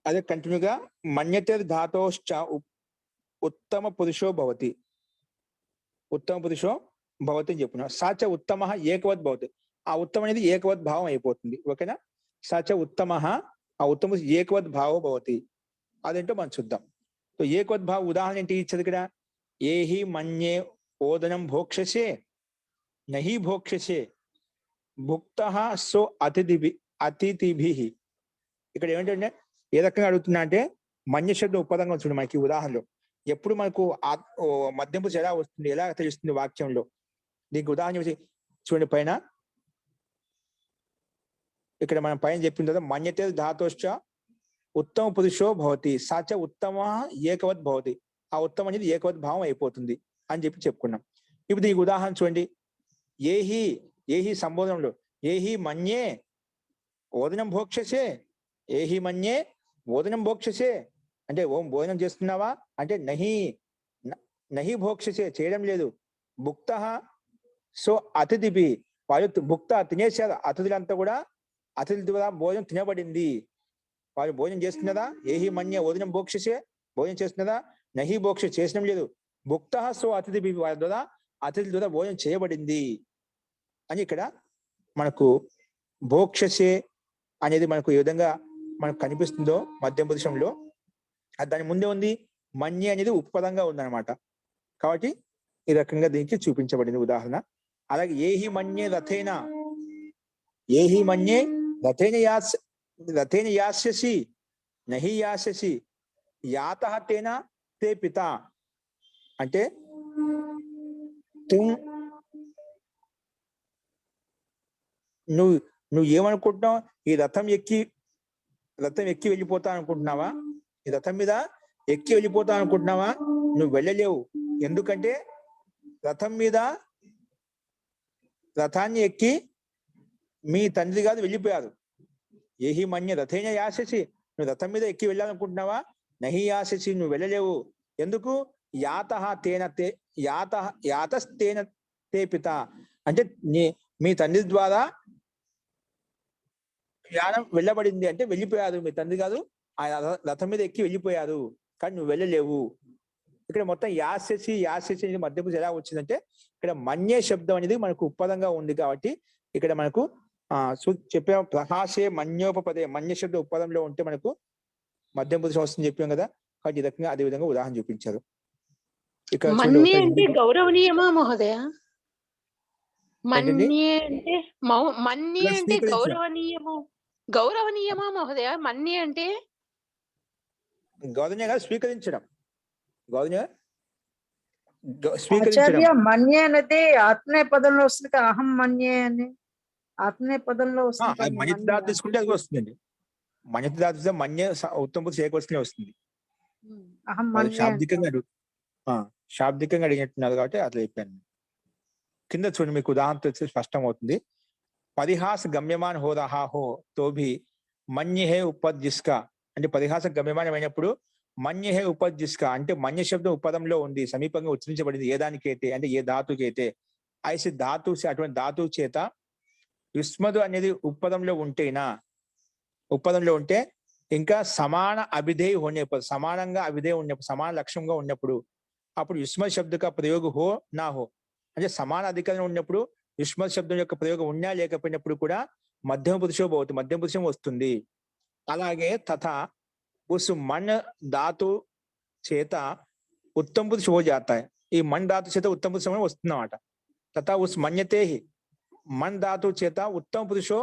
అదే కంటిన్యూగా మన్యతే ధాతోశ్చ ఉత్తమ పురుషో భవతి. ఉత్తమ పురుషో భవతి అని చెప్పుకున్నాం. సాచ ఉత్తమ ఏకవత్ భవతి. ఆ ఉత్తమ అనేది ఏకవత్ భావం అయిపోతుంది. ఓకేనా? సచ ఉత్తమ ఆ ఉత్తమ ఏకవత్ భావో భవతి. అదేంటో మనం చూద్దాం. సో ఏకవత్ భావ ఉదాహరణ ఏంటి ఇచ్చది ఇక్కడ? ఏహి మన్యే ఓదనం భోక్షసే నహి భోక్షసే భుక్త సో అతిథిభి. ఇక్కడ ఏమిటంటే ఏ రకంగా అడుగుతున్నా అంటే మన్య శబ్దం ఉపపదంగా చూడండి. మనకి ఉదాహరణలో ఎప్పుడు మనకు మధ్యంపు ఎలా వస్తుంది, ఎలా తెలుస్తుంది వాక్యంలో? దీనికి ఉదాహరణ చూడండి. పైన ఇక్కడ మనం పైన చెప్పిన తర్వాత మన్యతే ధాతోశ్చ ఉత్తమ పురుషో భవతి. సచ ఉత్తమ ఏకవత్ భవతి. ఆ ఉత్తమ అనేది ఏకవత్ భావం అయిపోతుంది అని చెప్పి చెప్పుకున్నాం. ఇప్పుడు దీనికి ఉదాహరణ చూడండి. ఏహి సంబోధనలో ఏహి మన్యే ఓదనం భోక్షసే. ఏహి మన్యే ఓదనం భోక్షసే అంటే ఓం భోజనం చేస్తున్నావా అంటే నహి భోక్షసే చేయడం లేదు. భుక్త సో అతిథిభి వాళ్ళు భుక్త తినేసారు. అతిథులంతా కూడా అతిథుల ద్వారా భోజనం తినబడింది. వాళ్ళు భోజనం చేస్తున్నదా? ఏహి మన్య ఓదనం భోక్షసే భోజనం చేస్తున్నదా? నహి భోక్ష చేసడం లేదు. భుక్త సో అతిథిభి వాళ్ళ ద్వారా అతిథుల ద్వారా భోజనం చేయబడింది అని ఇక్కడ మనకు భోక్షసే అనేది మనకు ఏ విధంగా మనకు కనిపిస్తుందో మధ్య పురుషంలో, దాని ముందే ఉంది మన్య అనేది ఉపపదంగా ఉందన్నమాట. కాబట్టి ఈ రకంగా దీనికి చూపించబడింది ఉదాహరణ. అలాగే ఏహి మన్యే రథేన యాస్యసి నహి యాస్యసి యాతః తేన తే పిత. అంటే నువ్వు ఏమనుకుంటున్నావు? ఈ రథం ఎక్కి వెళ్ళిపోతా అనుకుంటున్నావా? ఈ రథం మీద ఎక్కి వెళ్ళిపోతా అనుకుంటున్నావా? నువ్వు వెళ్ళలేవు. ఎందుకంటే రథాన్ని ఎక్కి మీ తండ్రి గారు వెళ్ళిపోయారు. ఏహి మన్య రథేన యాససి. నువ్వు రథం మీద ఎక్కి వెళ్ళాలనుకుంటున్నావా? నహి యాససి నువ్వు వెళ్ళలేవు. ఎందుకు? యాతస్తేన తే పిత. అంటే మీ తండ్రి ద్వారా జ్ఞానం వెళ్ళబడింది అంటే వెళ్ళిపోయారు. మీ తండ్రి కాదు ఆ రథం మీద ఎక్కి వెళ్ళిపోయారు, కానీ నువ్వు వెళ్ళలేవు. ఇక్కడ మొత్తం యాస్యసి అనేది మధ్యపు ఎలా వచ్చిందంటే ఇక్కడ మన్య శబ్దం అనేది మనకు ఉపపదంగా ఉంది. కాబట్టి ఇక్కడ మనకు చెప్పే ప్రహాసే మన్యోపపదే మన్య శబ్ద ఉపపదంలో ఉంటే మనకు మధ్యం పురుషం వస్తుంది చెప్పాం కదా, కాబట్టి ఈ రకంగా అదే విధంగా ఉదాహరణ చూపించారు. ఇక్కడ చూడండి
మన్యే
ఒకసారి
అంటే
హిందీ
గౌరవనీయమా మహోదయ?
ఏంటండి?
మన్యే అంటే మన్యే
ఇలా
అంటే
స్వీకరించడం.
గౌరవనీయమా మహోదయ? మన్యే అంటే
గౌరవనీయ కాదు, స్వీకరించడం. గౌరవనీయ స్వీకరించడం.
ఆచార్య మన్యే అనేది ఆత్మీయ పదంలో వస్తుంది కదా, అహం మన్యే అని ఆత్మీయ పదంలో వస్తుంది
అది
కదా,
మన్యత దాత తీసుకుంటే అది వస్తుందండి. మన్యత దాత తీసుకుంటే మన్య ఉత్తమ పురుష ఏకవచనమే వస్తుంది.
అహం
అది
మన్యే
శాబ్దికంగా శాబ్దికంగా అడిగినట్టున్నారు కాబట్టి అట్లా చెప్పాను. కింద చూడండి, మీకు ఉదాహరణ వచ్చి స్పష్టం అవుతుంది. పరిహాస గమ్యమాన్ హో రహా హో తోభి మన్య హే ఉపద్ జిస్కా అంటే పరిహాస గమ్యమానమైనప్పుడు మన్య హే ఉపద్ జిస్కా అంటే మన్య శబ్దం ఉపదంలో ఉంది, సమీపంగా ఉచ్చరించబడింది. ఏ దానికైతే అంటే ఏ ధాతుకైతే ఐసి ధాతు అటువంటి ధాతువు చేత యుష్మదు అనేది ఉపదంలో ఉంటే ఇంకా సమాన అభిధేయ ఉన్నప్పుడు, సమానంగా అభిధేయ ఉన్నప్పుడు, సమాన లక్ష్యంగా ఉన్నప్పుడు అప్పుడు యుష్మద్ శబ్ద ప్రయోగ హో నా హో అంటే సమాన అధికారం ఉన్నప్పుడు యుష్మద్ శబ్దం యొక్క ప్రయోగం ఉన్నా లేకపోయినప్పుడు కూడా మధ్యమ పురుషో భవతి, మధ్యమ పురుషం వస్తుంది. అలాగే తథా ఉస్ మన్ ధాతు చేత ఉత్తమ పురుష హో జాతా హై. ఈ మన్ ధాతు చేత ఉత్తమ పురుషం వస్తుంది అన్నమాట. తథా ఉస్ మన్యతే హి मन धातु चेता उत्तम पुरुषो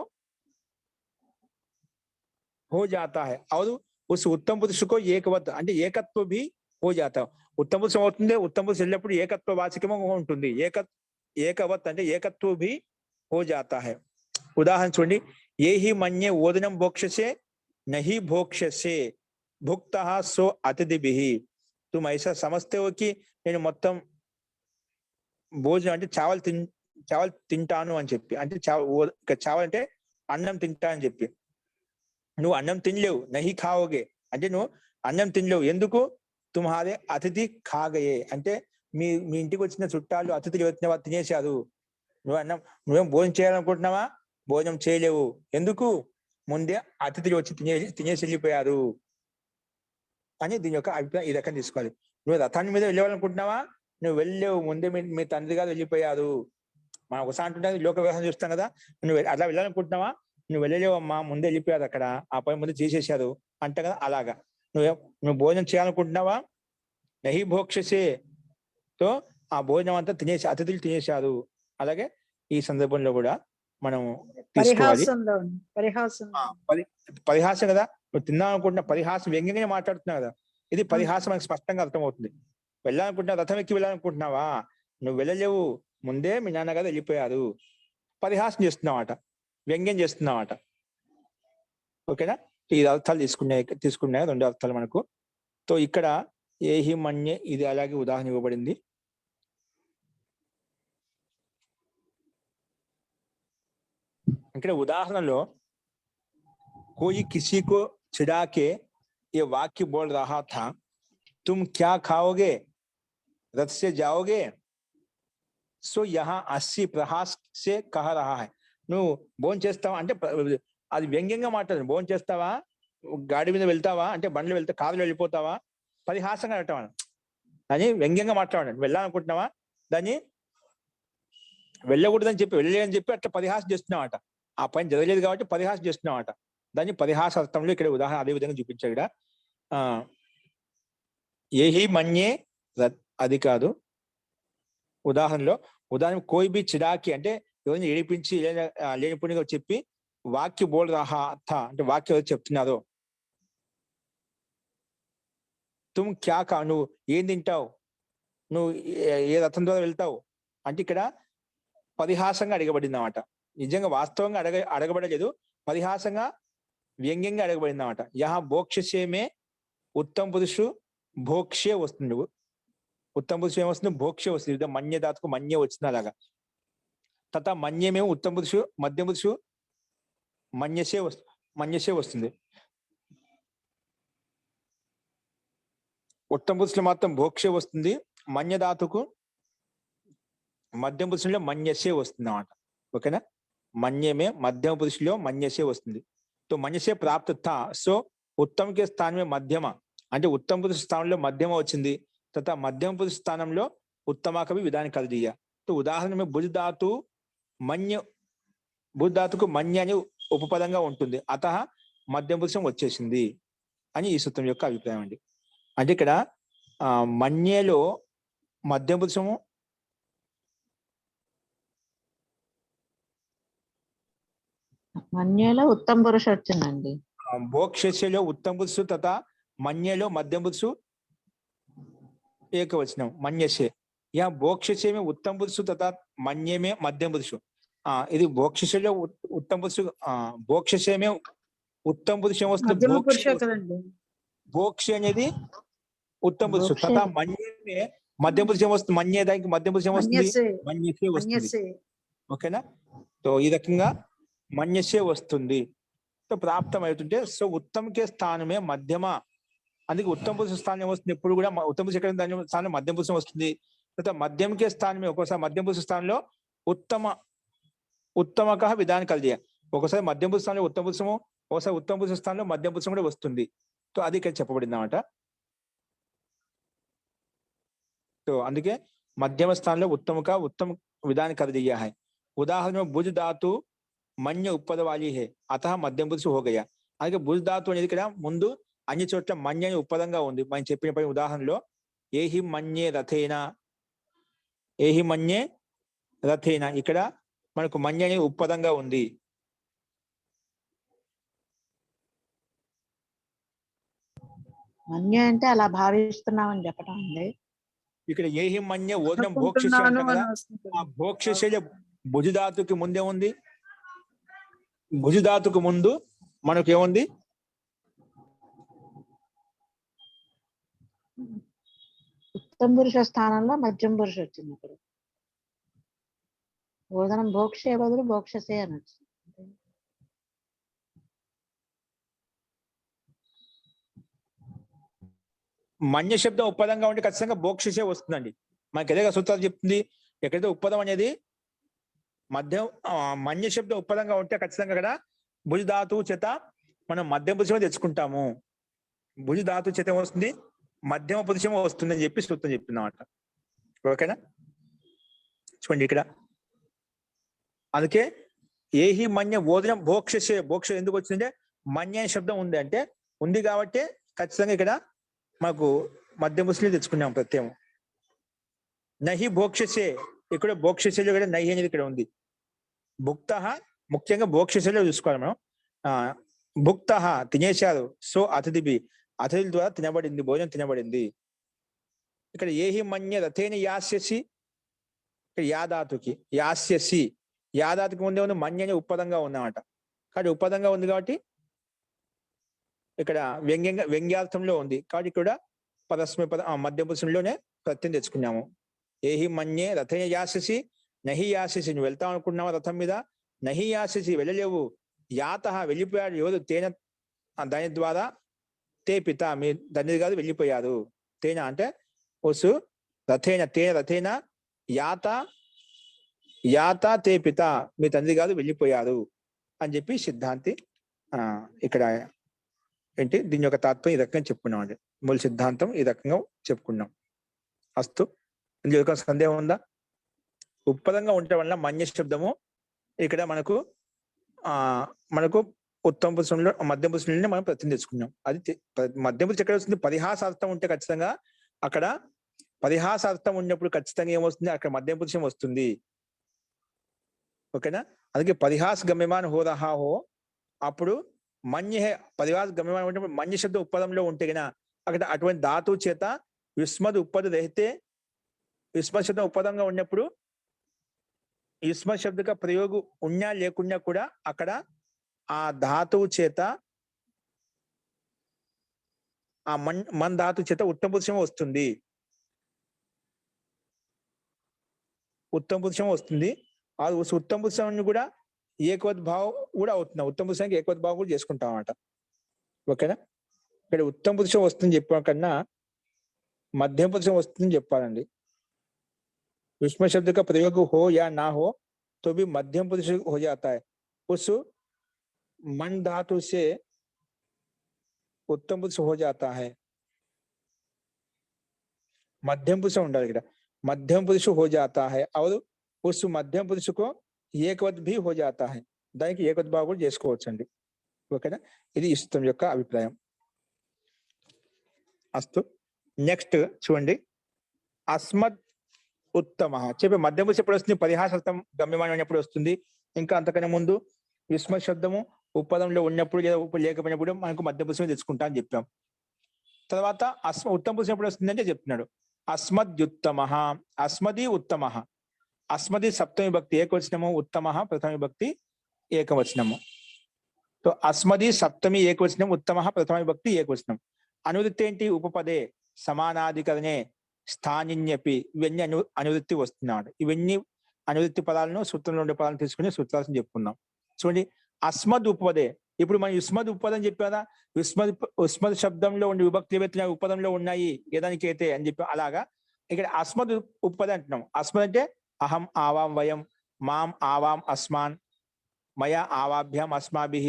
हो जाता है और उस उत्तम पुरुष को एकवत అంటే ఏకత్వ भी हो जाता है. ఉత్తమ పురుషం అవుతుంది, ఉత్తమ పురుషం వెళ్ళినప్పుడు ఏకత్వ వాచకముగా ఉంటుంది. ఏకవత్ అంటే ఏకత్వ भी हो जाता है. ఉదాహరణ చూడండి, ఏ హి మన్యే ఓదనం భోక్షసే నహి భోక్షసే భుక్తః సో అతిథిభిః. तुम ऐसा समझते हो कि నేను మొత్తం భోజనం అంటే చావల్ తింటాను అని చెప్పి, అంటే చావల్ అంటే అన్నం తింటా అని చెప్పి, నువ్వు అన్నం తినలేవు. నహి ఖావోగే అంటే నువ్వు అన్నం తినలేవు. ఎందుకు? తుమ్హారే అతిథి ఖాగయే అంటే మీ ఇంటికి వచ్చిన చుట్టాలు అతిథులు వచ్చిన వారు తినేశారు. నువ్వేం భోజనం చేయాలనుకుంటున్నావా? భోజనం చేయలేవు. ఎందుకు? ముందే అతిథులు వచ్చి తినేసి వెళ్ళిపోయారు అని దీని యొక్క అభిప్రాయం. ఈ రకంగా తీసుకోవాలి. నువ్వు రథాన్ని మీద వెళ్ళాలనుకుంటున్నావా? నువ్వు వెళ్ళలేవు, ముందే మీ తండ్రి గారు వెళ్ళిపోయారు. మనం ఒకసారి అంటుంటే లోక వ్యవహారం చూస్తాం కదా, నువ్వు అట్లా వెళ్ళాలనుకుంటున్నావా? నువ్వు వెళ్ళలేవమ్మా, ముందే వెళ్ళిపోయారు, అక్కడ ఆ పని ముందు చేసేసారు అంట కదా. అలాగా నువ్వు భోజనం చేయాలనుకుంటున్నావా? నహి భోక్షసే తో ఆ భోజనం అంతా అతిథులు తినేశారు. అలాగే ఈ సందర్భంలో కూడా మనం తీసుకోవాలి. పరిహాసం కదా, నువ్వు తిన్నావు అనుకుంటున్నా, పరిహాసం వ్యంగ్యంగానే మాట్లాడుతున్నావు కదా, ఇది పరిహాసం మనకు స్పష్టంగా అర్థమవుతుంది. వెళ్ళాలనుకుంటున్నావు, రథం ఎక్కి వెళ్ళాలనుకుంటున్నావా? నువ్వు వెళ్ళలేవు, ముందే మీ నాన్నగారు వెళ్ళిపోయారు. పరిహాసం చేస్తున్నావాట, వ్యంగ్యం చేస్తున్నావాట. ఓకేనా? ఈ అర్థాలు తీసుకున్నాయి రెండు అర్థాలు మనకు. తో ఇక్కడ ఏహి మన్యే ఇది అలాగే ఉదాహరణ ఇవ్వబడింది. ఇక్కడ ఉదాహరణలో कोई किसी को चिढ़ा के ये वाक्य बोल रहा था, तुम क्या खाओगे, रथ से जाओगे. सो यहाँ 80 प्रहास से कह रहा है. నువ్వు భోజనం చేస్తావా అంటే అది వ్యంగ్యంగా మాట్లాడు. భోజనం చేస్తావా, గాడి మీద వెళ్తావా అంటే బండ్లు వెళ్తా, కారులో వెళ్ళిపోతావా, పరిహాసంగా పెట్టాను అని వ్యంగ్యంగా మాట్లాడాను. వెళ్ళాలనుకుంటున్నావా, దాన్ని వెళ్ళకూడదని చెప్పి వెళ్ళలేదని చెప్పి అట్లా పరిహాసం చేస్తున్నావాట. ఆ పని జరగలేదు కాబట్టి పరిహాసం చేస్తున్నావాట. దాన్ని పరిహాస అర్థంలో ఇక్కడ ఉదాహరణ అదే విధంగా చూపించాడు. ఇక్కడ ఏహి మన్యే అది కాదు. ఉదాహరణలో కోయి బి చిరాకి అంటే ఎవరిని ఏడిపించి లేనిపోనిగా చెప్పి వాక్య బోల్ రహా థా అంటే వాక్యం ఎవరు చెప్తున్నారో. తుమ్ క్యా కా నువ్వు ఏం తింటావు, నువ్వు ఏ రథం ద్వారా వెళ్తావు అంటే ఇక్కడ పరిహాసంగా అడగబడింది అన్నమాట. నిజంగా వాస్తవంగా అడగబడలేదు, పరిహాసంగా వ్యంగ్యంగా అడగబడింది అన్నమాట. యహా భోక్షసేమే ఉత్తమ పురుషు భోక్షే వస్తుంది. ఉత్తమ పురుషు ఏమొస్తుంది? భోక్షే వస్తుంది. మన్య దాతకు మన్య వచ్చింది. అలాగా తత మన్యమేమో ఉత్తమ పురుషు, మధ్య పురుషు మన్యసే వస్తుంది. ఉత్తమ పురుషులు మాత్రం భోక్షే వస్తుంది, మన్యధాతుకు మధ్యమ పురుషుల్లో మన్యసే వస్తుంది అన్నమాట. ఓకేనా? మన్యమే మధ్యమ పురుషులో మన్యసే వస్తుంది. तो मन्य से प्राप्त था. सो उत्तम के स्थान में मध्यम అంటే ఉత్తమ పురుష స్థానంలో మధ్యమ వచ్చింది. తత మధ్యమ పురుష స్థానంలో ఉత్తమ కవి విధానం కల్ దియా. तो ఉదాహరణ में భుజ్ ధాతు మన్య, భుజ్ ధాతుకు మన్య అని ఉపపదంగా ఉంటుంది. అతః మధ్యమ పురుషం వచ్చేసింది. అని ఈ సూత్రం యొక్క అభిప్రాయం అండి. అంటే ఇక్కడ మన్యేలో మధ్య పురుషము,
మన్యేలో ఉత్తమ పురుష వచ్చిందండి.
భోక్షస్యలో ఉత్తమ పురుషు తథా మన్యేలో మధ్య పురుషు ఏకవచనం మన్యసే. యా భోక్షస్య में उत्तम पुरुष तथा मन्ये में मध्यम पुरुष. ఇది భోక్షస్యలో ఉత్తమ పురుషు, భోక్షస్య में ఉత్తమ పురుషం వస్తుంది.
మధ్యమ పురుషే కదండి.
భోక్ష అనేది ఉత్తమ పురుషు తథా మన్యే మధ్య పురుషం వస్తుంది. మన్యే దానికి మధ్య పురుషం వస్తుంది, మన్యసే వస్తుంది. ఓకేనా? సో ఈ రకంగా మన్యసే వస్తుంది. సో ప్రాప్తం అవుతుంటే సో ఉత్తమకే స్థానమే మధ్యమ. అందుకే ఉత్తమ పురుష స్థానం వస్తుంది ఎప్పుడు కూడా. ఉత్తమ పురుష ఎక్కడ దాని స్థానం మధ్యం పురుషం వస్తుంది. తర్వాత మధ్యంకే స్థానమే ఒక్కోసారి మధ్యం పురుష స్థానంలో ఉత్తమక విధానం కలిది. ఒకసారి మధ్యం పురుష స్థానంలో ఉత్తమ పురుషము, ఒకసారి ఉత్తమ పురుష స్థానంలో మధ్యం పురుషం కూడా వస్తుంది. సో అది ఇక్కడ చెప్పబడింది అన్నమాట. సో అందుకే మధ్యమ స్థానంలో ఉత్తమక उत्तम विधान कर दिया है. उदाहरण में भुज धातु మన్య ఉప్పద వాలి హే అతః మధ్యం పురుషు హో గయా. అందుకే భుజ్ ధాతు అనేది ఇక్కడ ముందు అన్ని చోట్ల మన్య అని ఉపదంగా ఉంది. మనం చెప్పిన పై ఉదాహరణలో ఏహి మన్యే రథేనా, ఏహి మన్యే రథేనా, ఇక్కడ మనకు మన్య అనేది ఉపదంగా ఉంది.
మన్య అంటే అలా భావిస్తున్నామని చెప్పడం అండి.
ఇక్కడ ఏహి మన్య ఓదనం భోక్షస్య అంటాం కదా. ఆ భోక్షస్య భుజ్ ధాతుకి ముందే ఉంది. భుజ్ ధాతుకు ముందు మనకు ఏముంది?
ఉత్తమ పురుష స్థానంలో మధ్యం పురుష వచ్చింది. ఇప్పుడు ఓదనం భోక్షే బదులు భోక్షసే అని వచ్చింది.
మన్య శబ్దం ఉపదంగా ఉంటే ఖచ్చితంగా భోక్షసే వస్తుందండి. మనకి ఎదే సూత్రాలు చెప్తుంది. ఎక్కడైతే ఉపదం అనేది మధ్యం మన్య శబ్దం ఉపదంగా ఉంటే ఖచ్చితంగా అక్కడ భుజ్ ధాతువు చేత మనం మధ్యం పురుషం తెచ్చుకుంటాము. భుజ్ ధాతు చేత వస్తుంది, మధ్యమ పురుషం వస్తుంది అని చెప్పి సూత్రం చెప్పిందన్నమాట. ఓకేనా? చూడండి ఇక్కడ అందుకే ఏహి మన్య ఓదనం భోక్షసే, భోక్ష ఎందుకు వచ్చిందంటే మన్య అనే శబ్దం ఉంది అంటే ఉంది కాబట్టి ఖచ్చితంగా ఇక్కడ మనకు మధ్య పురుషులు తెచ్చుకున్నాం ప్రత్యయం. నహి భోక్షసే, ఇక్కడ భోక్షశలో కూడా నహి అనేది ఇక్కడ ఉంది. భుక్త ముఖ్యంగా భోక్షశలో చూసుకోవాలి మనం. భుక్త తినేశారు, సో అతిథి అతిథుల ద్వారా తినబడింది, భోజనం తినబడింది. ఇక్కడ ఏహి మన్య రథేన యాస్యసి, ఇక్కడ యాదాతుకి యాస్యసి, యాదాతుకి ముందే ఉంది మన్య అనే ఉపదంగా ఉందన్నమాట. కాబట్టి ఉపదంగా ఉంది కాబట్టి ఇక్కడ వ్యంగ్యార్థంలో ఉంది కాబట్టి ఇక్కడ పరస్మై పద మధ్య పురుషంలోనే ప్రత్యయం తెచ్చుకున్నాము. ఏహి మన్యే రథేన యాస్యసి నహి యాస్యసి, నువ్వు వెళ్తావు అనుకున్నావా రథం మీద, నహి యాస్యసి వెళ్ళలేవు, యాత వెళ్ళిపోయాడు ఎవరు, తేన దాని ద్వారా, తే పిత మీ తండ్రి గారు వెళ్ళిపోయారు. తేన అంటే వసు, రథేన తేన రథేన, యాత యాత తే పిత మీ తండ్రి గారు వెళ్ళిపోయారు అని చెప్పి సిద్ధాంతి ఇక్కడ ఏంటి దీని యొక్క తాత్పర్యం ఈ రకంగా చెప్పుకున్నాం అండి. మూల సిద్ధాంతం ఈ రకంగా చెప్పుకున్నాం. అస్తు, ఇందులో ఒక సందేహం ఉందా? ఉపదంగా ఉండటం వల్ల మన్య శబ్దము ఇక్కడ మనకు ఉత్తమ పురుషంలో మధ్య పురుషులని మనం ప్రతిని తెచ్చుకున్నాం. అది మధ్య పురుషు ఎక్కడ వస్తుంది? పరిహాసార్థం ఉంటే ఖచ్చితంగా అక్కడ పరిహాసార్థం ఉన్నప్పుడు ఖచ్చితంగా ఏమొస్తుంది? అక్కడ మధ్య పురుషం వస్తుంది. ఓకేనా? అందుకే పరిహాస గమ్యమాన్ హో రహా హో, అప్పుడు మన్య పరిహాస గమ్యమాన్ ఉన్నప్పుడు మన్య శబ్దం ఉపదంలో ఉంటే గన అక్కడ అటువంటి ధాతువు చేత విస్మద్ ఉపద రహితే, విస్మద్ శబ్దం ఉపదంగా ఉన్నప్పుడు విస్మద్ శబ్దక ప్రయోగం ఉన్నా లేకున్నా కూడా అక్కడ ఆ ధాతువు చేత ఆ మన్ ధాతు చేత ఉత్తమ పురుషం వస్తుంది. ఉత్తమ పురుషం వస్తుంది. ఆ ఉత్తమ పురుషాన్ని కూడా ఏకవద్భావం కూడా అవుతుంది. ఉత్తమ పురుషానికి ఏకవద్భావం కూడా చేసుకుంటాం అన్నమాట. ఓకేనా? ఇక్కడ ఉత్తమ పురుషం వస్తుంది చెప్పడం కన్నా మధ్యమ పురుషం వస్తుందని చెప్పాలండి. विस्म शब्द का प्रयोग हो या ना हो तो भी मध्यम पुरुष हो जाता है. उस मन धातु से उत्तम पुरुष हो जाता है. मध्यम पुरुष ఉండాలి ఇక్కడ. मध्यम पुरुष हो जाता है और उस मध्यम पुरुष को ఏకవత్ भी हो जाता है. దానికి ఏకవత్ భావం కూడా చేసుకోవచ్చండి. ఓకేనా? ఇది ఇష్టం యొక్క అభిప్రాయం. అస్తు. నెక్స్ట్ చూడండి, అస్మద్ ఉత్తమ చెప్పి మధ్యపురుషం ఎప్పుడు వస్తుంది? పరిహాసర్థం గమ్యమానం అయినప్పుడు వస్తుంది. ఇంకా అంతకన్నా ముందు యుష్మ శబ్దము ఉపపదంలో ఉన్నప్పుడు లేదా లేకపోయినప్పుడు మనకు మధ్యపురుషం తెచ్చుకుంటా అని చెప్పాం. తర్వాత ఉత్తమ పురుషం ఎప్పుడు వస్తుంది అంటే చెప్తున్నాడు, అస్మద్యుత్తమ, అస్మది ఉత్తమ. అస్మది సప్తమి భక్తి ఏకవచనము, ఉత్తమ ప్రథమ విభక్తి ఏకవచనము. సో అస్మది సప్తమి ఏకవచనం, ఉత్తమ ప్రథమ విభక్తి ఏకవచనం. అనువృత్తి ఏంటి? ఉపపదే, సమానాధికరణే, స్థానిన్యపి, ఇవన్నీ అనువృత్తి వస్తున్నాడు. ఇవన్నీ అనువృత్తి పదాలను సూత్రంలో ఉండే పదాలను తీసుకుని సూత్రాలను చెప్పుకుందాం. చూడండి, అస్మద్ ఉపపదే. ఇప్పుడు మనం యుస్మద్ ఉపపదం చెప్పాం కదా, ఉస్మద్ శబ్దంలో ఉండే విభక్తి ఏవైతే ఉపపదంలో ఉన్నాయి ఏదానికైతే అని చెప్పి, అలాగా ఇక్కడ అస్మద్ ఉపపద అంటున్నాం. అస్మద్ అంటే అహం ఆవాం వయం, మాం ఆవాం అస్మాన్, మయా ఆవాభ్యం అస్మాభిః,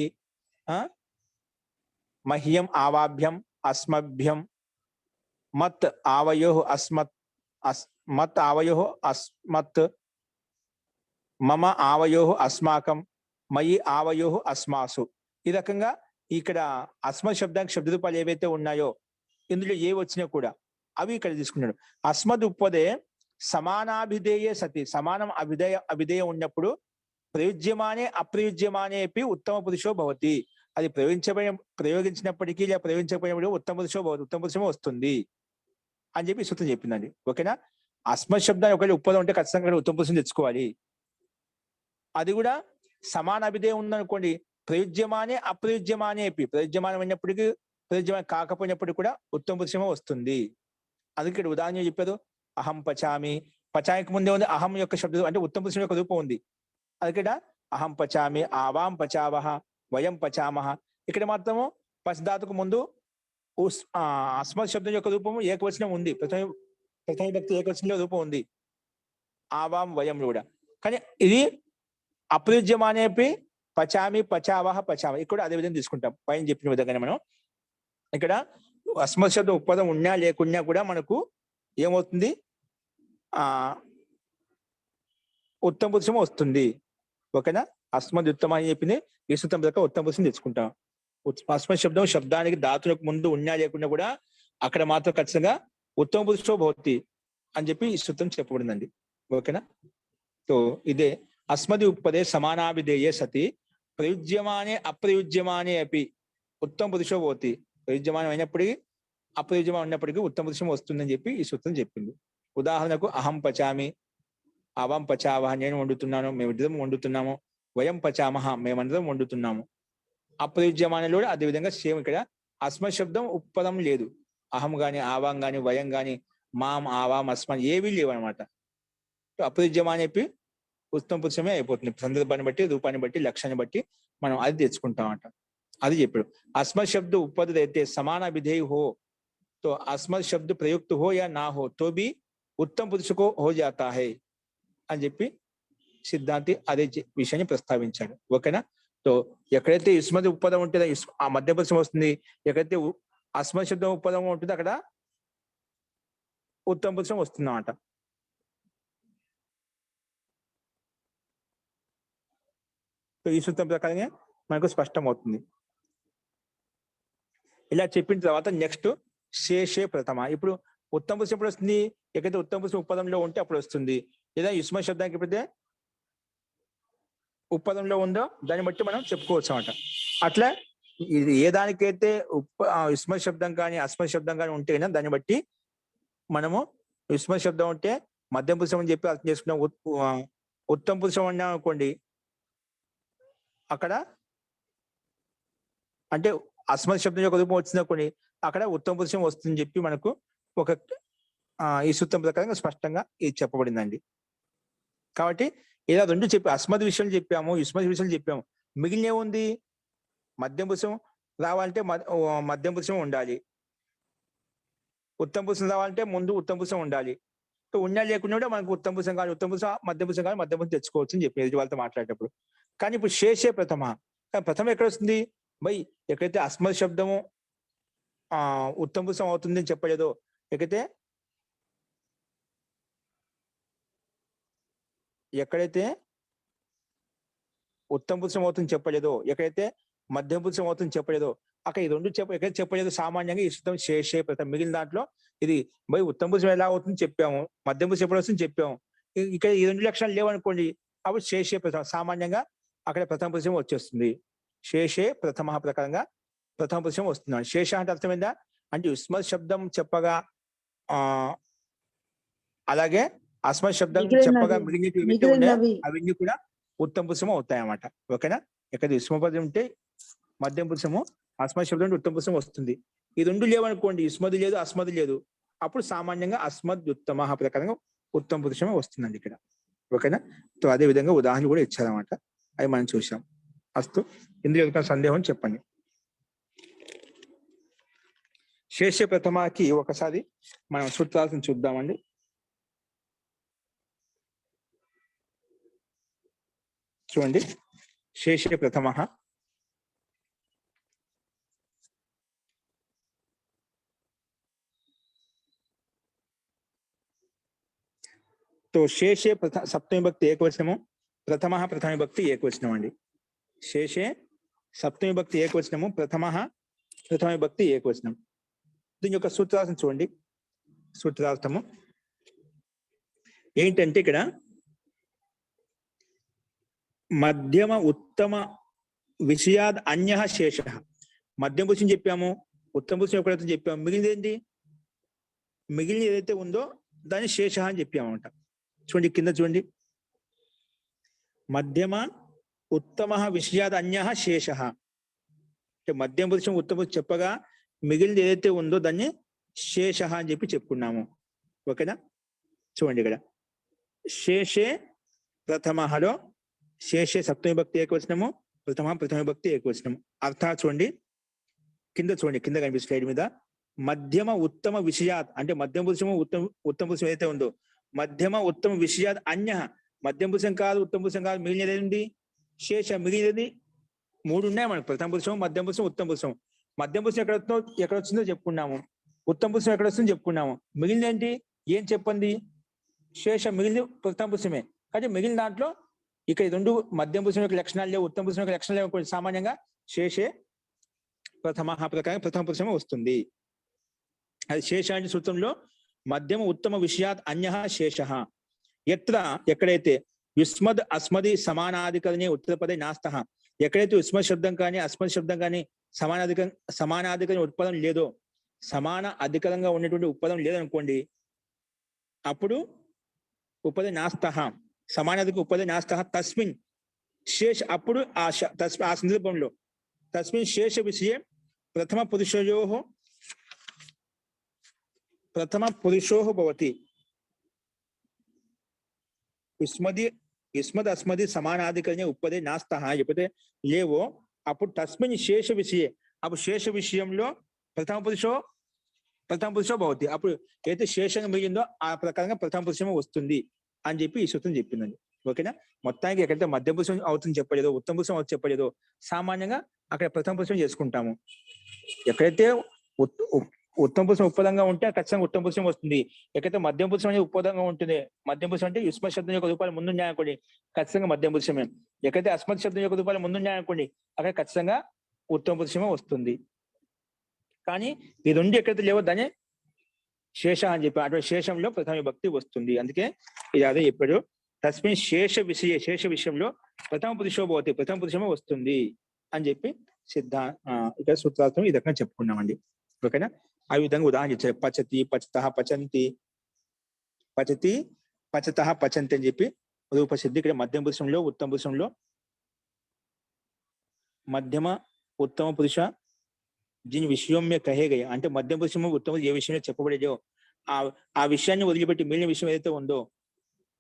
మహ్యం ఆవాభ్యం అస్మభ్యం, మత్ ఆవయోః అస్మత్, మత్ ఆవయోః అస్మత్, మమ ఆవయోః అస్మాకం, మయి ఆవయోః అస్మాసు. ఈ రకంగా ఇక్కడ అస్మద్ శబ్దానికి శబ్ద రూపాలు ఏవైతే ఉన్నాయో ఇందులో ఏ వచ్చినా కూడా అవి ఇక్కడ తీసుకున్నాడు. అస్మద్ ఉపదే సమానాభిధేయే సతి, సమానం అవిధేయ ఉన్నప్పుడు ప్రయుజ్యమానే అప్రయుజ్యమానేపి ఉత్తమ పురుషో భవతి. అది ప్రయోగించినప్పటికీ లేదా ప్రయోగించకపోయినప్పుడు ఉత్తమ పురుషో భవతి, ఉత్తమ పురుషమే వస్తుంది అని చెప్పి సూత్రం చెప్పిందండి. ఓకేనా? అస్మద్ శబ్దాన్ని ఒకవేళ ఉపదం ఉంటే ఖచ్చితంగా ఉత్తమ పురుషం తెచ్చుకోవాలి. అది కూడా సమాన అభిధేయం ఉందనుకోండి, ప్రయుజ్యమానే అప్రయుజ్యమానే అపి, ప్రయుజ్యమానం అయినప్పటికీ ప్రయుజ్యమానం కాకపోయినప్పటికీ కూడా ఉత్తమ పురుషమే వస్తుంది. అందుకే ఇక్కడ ఉదాహరణ చెప్పారు, అహం పచామి. పచానికి ముందే ఉంది అహం యొక్క శబ్దం, అంటే ఉత్తమ పురుషం యొక్క రూపం ఉంది. అది ఇక్కడ అహం పచామి, ఆవాం పచావహ, వయం పచామహ. ఇక్కడ మాత్రము పచధాతుకు ముందు అస్మద్ శబ్దం యొక్క రూపము ఏకవచనం ఉంది, ప్రథమ భక్తి ఏకవచనంలో రూపం ఉంది, ఆవాం వయం కూడా. కానీ ఇది అప్రయుజ్యమానేపి పచామి పచావహ పచామ, ఇక్కడ అదే విధంగా తీసుకుంటాం పైన చెప్పిన విధంగానే. మనం ఇక్కడ అస్మద్ శబ్దం ఉపపదం ఉన్నా లేకున్నా కూడా మనకు ఏమవుతుంది? ఉత్తమ పురుషం వస్తుంది. ఓకేనా? అస్మద్ ఉత్తమ అని చెప్పింది ఈ సూత్రం ప్రకారం ఉత్తమ పురుషం తెచ్చుకుంటాం. అస్మద్ శబ్దం శబ్దానికి ధాతులకు ముందు ఉన్నా లేకుండా కూడా అక్కడ మాత్రం ఖచ్చితంగా ఉత్తమ పురుషో భవతి అని చెప్పి ఈ సూత్రం చెప్పబడిందండి. ఓకేనా? సో ఇదే అస్మది ఉపపదే సమానాభిధేయే సతి ప్రయుజ్యమానే అప్రయుజ్యమానే అపి ఉత్తమ పురుషో భవతి. ప్రయుజ్యమానం అయినప్పటికీ అప్రయుజ్యమానం ఉన్నప్పటికీ ఉత్తమ పురుషం వస్తుందని చెప్పి ఈ సూత్రం చెప్పింది. ఉదాహరణకు అహం పచామి, అవం పచావహ, నేను వండుతున్నాను, మేమిద్దరం వండుతున్నాము, వయం పచామహ, మేమందరం వండుతున్నాము. అప్రయుజ్యమానంలో అదే విధంగా సేమ్ ఇక్కడ అస్మద్ శబ్దం ఉపపదం లేదు. అహం గాని, ఆవాం గాని, వయం గాని, మాం ఆవాం అస్మాన్ ఏవీ లేవు అనమాట. అప్రయుజ్యమాని చెప్పి ఉత్తమ పురుషమే అయిపోతుంది. సందర్భాన్ని బట్టి, రూపాన్ని బట్టి, లక్ష్యాన్ని బట్టి మనం అది తెచ్చుకుంటాం అంట. అది చెప్పాడు. अस्मद शब्द उपपद रहते समान विधेय हो तो अस्मद शब्द प्रयुक्त हो या ना हो तो भी उत्तम पुरुष को हो जाता है అని చెప్పి సిద్ధాంతి అదే విషయాన్ని ప్రస్తావించాడు. ఓకేనా? సో ఎక్కడైతే యుస్మద్ ఉపపదం ఉంటుందో ఆ మధ్య పురుషం వస్తుంది, ఎక్కడైతే అస్మద్ శబ్దం ఉపపదం ఉంటుందో అక్కడ ఉత్తమ పురుషం వస్తుందన్నమాట. సో ఈ సూత్రం ప్రకారంగా మనకు స్పష్టం అవుతుంది. ఇలా చెప్పిన తర్వాత నెక్స్ట్ శేషే ప్రథమ. ఇప్పుడు ఉత్తమ పురుషం ఎప్పుడు వస్తుంది? ఎక్కడైతే ఉత్తమ పురుషం ఉపపదంలో ఉంటే అప్పుడు వస్తుంది, లేదా యుష్మ శబ్దానికి ఎప్పుడైతే ఉపపదంలో ఉందో దాన్ని బట్టి మనం చెప్పుకోవచ్చు అన్నమాట. అట్లా ఇది ఏ దానికైతే యుష్మ శబ్దం కానీ అస్మ శబ్దం కానీ ఉంటేనే దాన్ని బట్టి మనము యుష్మ శబ్దం ఉంటే మధ్య పురుషం అని చెప్పి అర్థం చేసుకున్నాం. ఉత్తమ పురుషం అన్నాం అనుకోండి, అక్కడ అంటే అస్మద్ శబ్దం యొక్క రూపం వచ్చింది అనుకోండి, అక్కడ ఉత్తమ పురుషం వస్తుందని చెప్పి మనకు ఒక ఈ సూత్రం ప్రకారంగా స్పష్టంగా ఇది చెప్పబడిందండి. కాబట్టి ఇలా రెండు చెప్పి అస్మద్ విషయాలు చెప్పాము, యుష్మద్ విషయాలు చెప్పాము. మిగిలిన ఏముంది? మధ్యం పురుషం రావాలంటే మధ్యం పురుషం ఉండాలి, ఉత్తమ పురుషం రావాలంటే ముందు ఉత్తమ పురుషం ఉండాలి. ఉన్నా లేకుండా కూడా మనకు ఉత్తమ పురుషం కానీ ఉత్తమ పురుషం, మధ్య పురుషం కానీ మధ్య పురుషం తెచ్చుకోవచ్చు అని చెప్పి ఎదుటి వాళ్ళతో మాట్లాడేటప్పుడు. కానీ ఇప్పుడు శేషే ప్రథమ. కానీ ప్రథమ ఎక్కడ వస్తుంది? బై ఎక్కడైతే అస్మద్ శబ్దము ఉత్తమ పురుషం అవుతుంది అని చెప్పలేదో, ఎక్కడైతే ఉత్తమ పురుషం అవుతుంది చెప్పలేదో, ఎక్కడైతే మధ్యం పురుషం అవుతుంది చెప్పలేదో అక్కడ ఈ రెండు ఎక్కడ చెప్పలేదు సామాన్యంగా ఈ సూత్రం శేషే ప్రథమ మిగిలిన దాంట్లో ఇది బై ఉత్తమ పురుషం ఎలా అవుతుంది చెప్పాము, మధ్యమ పురుషం ఎప్పుడు వస్తుంది చెప్పాము. ఇక్కడ ఈ రెండు లక్షణాలు లేవనుకోండి అప్పుడు శేషే ప్రథమ సామాన్యంగా అక్కడ ప్రథమ పురుషం వచ్చేస్తుంది. శేషే ప్రథమ ప్రకారంగా ప్రథమ పురుషం వస్తుంది. శేష అంటే అర్థమైందా అంటే యుష్మత్ శబ్దం చెప్పగా అలాగే అస్మత్ శబ్దం చెప్పగా
మిగిలినవి
అవన్నీ కూడా ఉత్తమ పురుషము అవుతాయి అన్నమాట. ఓకేనా, ఇక్కడ యుష్మ పదం ఉంటే మధ్యం పురుషము, అస్మత్ శబ్దం ఉత్తమ పురుషం వస్తుంది. ఈ రెండు లేవనుకోండి యుష్మది లేదు అస్మది లేదు అప్పుడు సామాన్యంగా అస్మద్ ఉత్తమ ప్రకారంగా ఉత్తమ పురుషమే వస్తుందండి ఇక్కడ. ఓకేనా, సో అదే విధంగా ఉదాహరణలు కూడా ఇచ్చారన్నమాట, అవి మనం చూసాం. అస్తు, ఇందులో సందేహం చెప్పండి. శేష ప్రథమకి ఒకసారి మనం సూత్రాలను చూద్దామండి. చూడండి, శేష ప్రథమ तो शेषे सप्तमी विभक्ति एकवचनము, ప్రథమ ప్రథమ విభక్తి ఏకవచనం అండి. శేషే సప్తమి విభక్తి ఏకవచనము, ప్రథమ ప్రథమ విభక్తి ఏకవచనం. దీని యొక్క సూత్రార్థం చూడండి. సూత్రార్థము ఏంటంటే ఇక్కడ మధ్యమ ఉత్తమ విషయాద్ అన్యః శేషః. మధ్యమ పురుషం చెప్పాము, ఉత్తమ పురుషం ఎప్పుడైతే చెప్పాము, మిగిలింది ఏంటి, మిగిలిన ఏదైతే ఉందో దాన్ని శేష అని చెప్పామన్నమాట. చూడండి కింద చూడండి, మధ్యమ ఉత్తమ విషయాద్ అన్యః శేషః అంటే మధ్యమ పురుషం ఉత్తమ పురుషం చెప్పగా మిగిలింది ఏదైతే ఉందో దాన్ని శేష అని చెప్పి చెప్పుకున్నాము. ఓకేనా, చూడండి ఇక్కడ శేషే ప్రథమలో శేషే సప్తమి విభక్తి ఏకవచనము, ప్రథమ ప్రథమ విభక్తి ఏకవచనము. అర్థాత్ చూడండి కింద చూడండి, కింద కనిపిస్తుంది స్లైడ్ మీద. మధ్యమ ఉత్తమ విషయాత్ అంటే మధ్యమ పురుషము ఉత్తమ పురుషం ఏదైతే ఉందో మధ్యమ ఉత్తమ విషయాత్ అన్యః మధ్యమ పురుషం కాదు ఉత్తమ పురుషం కాదు మిగిలినది ఏంటి శేష. మిగిలినది మూడు ఉన్నాయి మనకు, ప్రథమ పురుషం మధ్యమ పురుషం ఉత్తమ పురుషం. మధ్యమ పురుషం ఎక్కడ వచ్చిందో చెప్పుకున్నాము, ఉత్తమ పురుషం ఎక్కడ వస్తుందో చెప్పుకున్నాము. మిగిలిన ఏంటి ఏం చెప్పండి శేష, మిగిలింది ప్రథమ పురుషమే. కానీ మిగిలిన దాంట్లో ఇక ఈ రెండు మధ్యమ పురుషం యొక్క లక్షణాలు లేవు, ఉత్తమ పురుషం యొక్క లక్షణాలు లేవు. సామాన్యంగా శేషే ప్రథమ ప్రకారం ప్రథమ పురుషమే వస్తుంది. అది శేష అంటే సూత్రంలో మధ్యమ ఉత్తమ విషయాత్ అన్యః శేషః. ఎత్ర ఎక్కడైతే యుష్మద్ అస్మది సమానాధికరణే ఉత్తరపదే నాస్తః, ఎక్కడైతే యుష్మద్ శబ్దం కానీ అస్మద్ శబ్దం కానీ సమానాధికరణ ఉత్పదం లేదో, సమాన అధికరంగా ఉన్నటువంటి ఉత్పదం లేదనుకోండి అప్పుడు ఉపదే నాస్తః, సమానాధిక ఉపదే నాస్తః తస్మిన్ శేష. అప్పుడు ఆ సందర్భంలో తస్మిన్ శేష విషయే ప్రథమ పురుషో భవతి. యుష్మద్ అస్మది సమానాధికరణే ఉపదే నాస్తః ఎప్పుడైతే లేవో అప్పుడు తస్మిన్ శేష విషయే, అప్పుడు శేష విషయంలో ప్రథమ పురుషో భవతి. అప్పుడు ఏదైతే శేషంగా మిగిలిందో ఆ ప్రకారంగా ప్రథమ పురుషమే వస్తుంది అని చెప్పి ఈ సూత్రం చెప్పిందండి. ఓకేనా, మొత్తానికి ఎక్కడైతే మధ్య పురుషం అవుతుంది చెప్పలేదో ఉత్తమ పురుషం అవుతుంది చెప్పలేదో సామాన్యంగా అక్కడ ప్రథమ పురుషం చేసుకుంటాము. ఎక్కడైతే ఉత్తమ పురుషం ఉపదంగా ఉంటే ఖచ్చితంగా ఉత్తమ పురుషం వస్తుంది. ఎక్కడైతే మధ్యమ పురుషం అనేది ఉపదంగా ఉంటుంది, మధ్యమ పురుషం అంటే యుష్మ శబ్దం యొక్క రూపాయలు ముందున్నాయనుకోండి ఖచ్చితంగా మధ్యమ పురుషమే. ఎక్కడైతే అస్మత్ శబ్దం యొక్క రూపాయలు ముందున్నాయనుకోండి అక్కడ ఖచ్చితంగా ఉత్తమ పురుషమే వస్తుంది. కానీ ఈ రెండు ఎక్కడైతే లేవో దాన్ని శేష అని చెప్పి అటువంటి శేషంలో ప్రథమ విభక్తి వస్తుంది. అందుకే ఇది అదే చెప్పాడు, తస్మిన్ శేష విషయంలో ప్రథమ పురుషో భవతి, ప్రథమ పురుషమే వస్తుంది అని చెప్పి ఇక్కడ సూత్రార్థం ఈ రకంగా చెప్పుకున్నామండి. ఓకేనా, ఆ విధంగా ఉదాహరణ ఇచ్చారు. పచతి పచతః పచంతి, పచతి పచతః పచంతి అని చెప్పి రూపసిద్ధి. ఇక్కడ మధ్యమ పురుషంలో ఉత్తమ పురుషంలో మధ్యమ ఉత్తమ పురుష జిన్ విషయం మే కహే గయ అంటే మధ్యమ పురుషము ఉత్తమ ఏ విషయంలో చెప్పబడేదో ఆ విషయాన్ని వదిలిపెట్టి మిగిలిన విషయం ఏదైతే ఉందో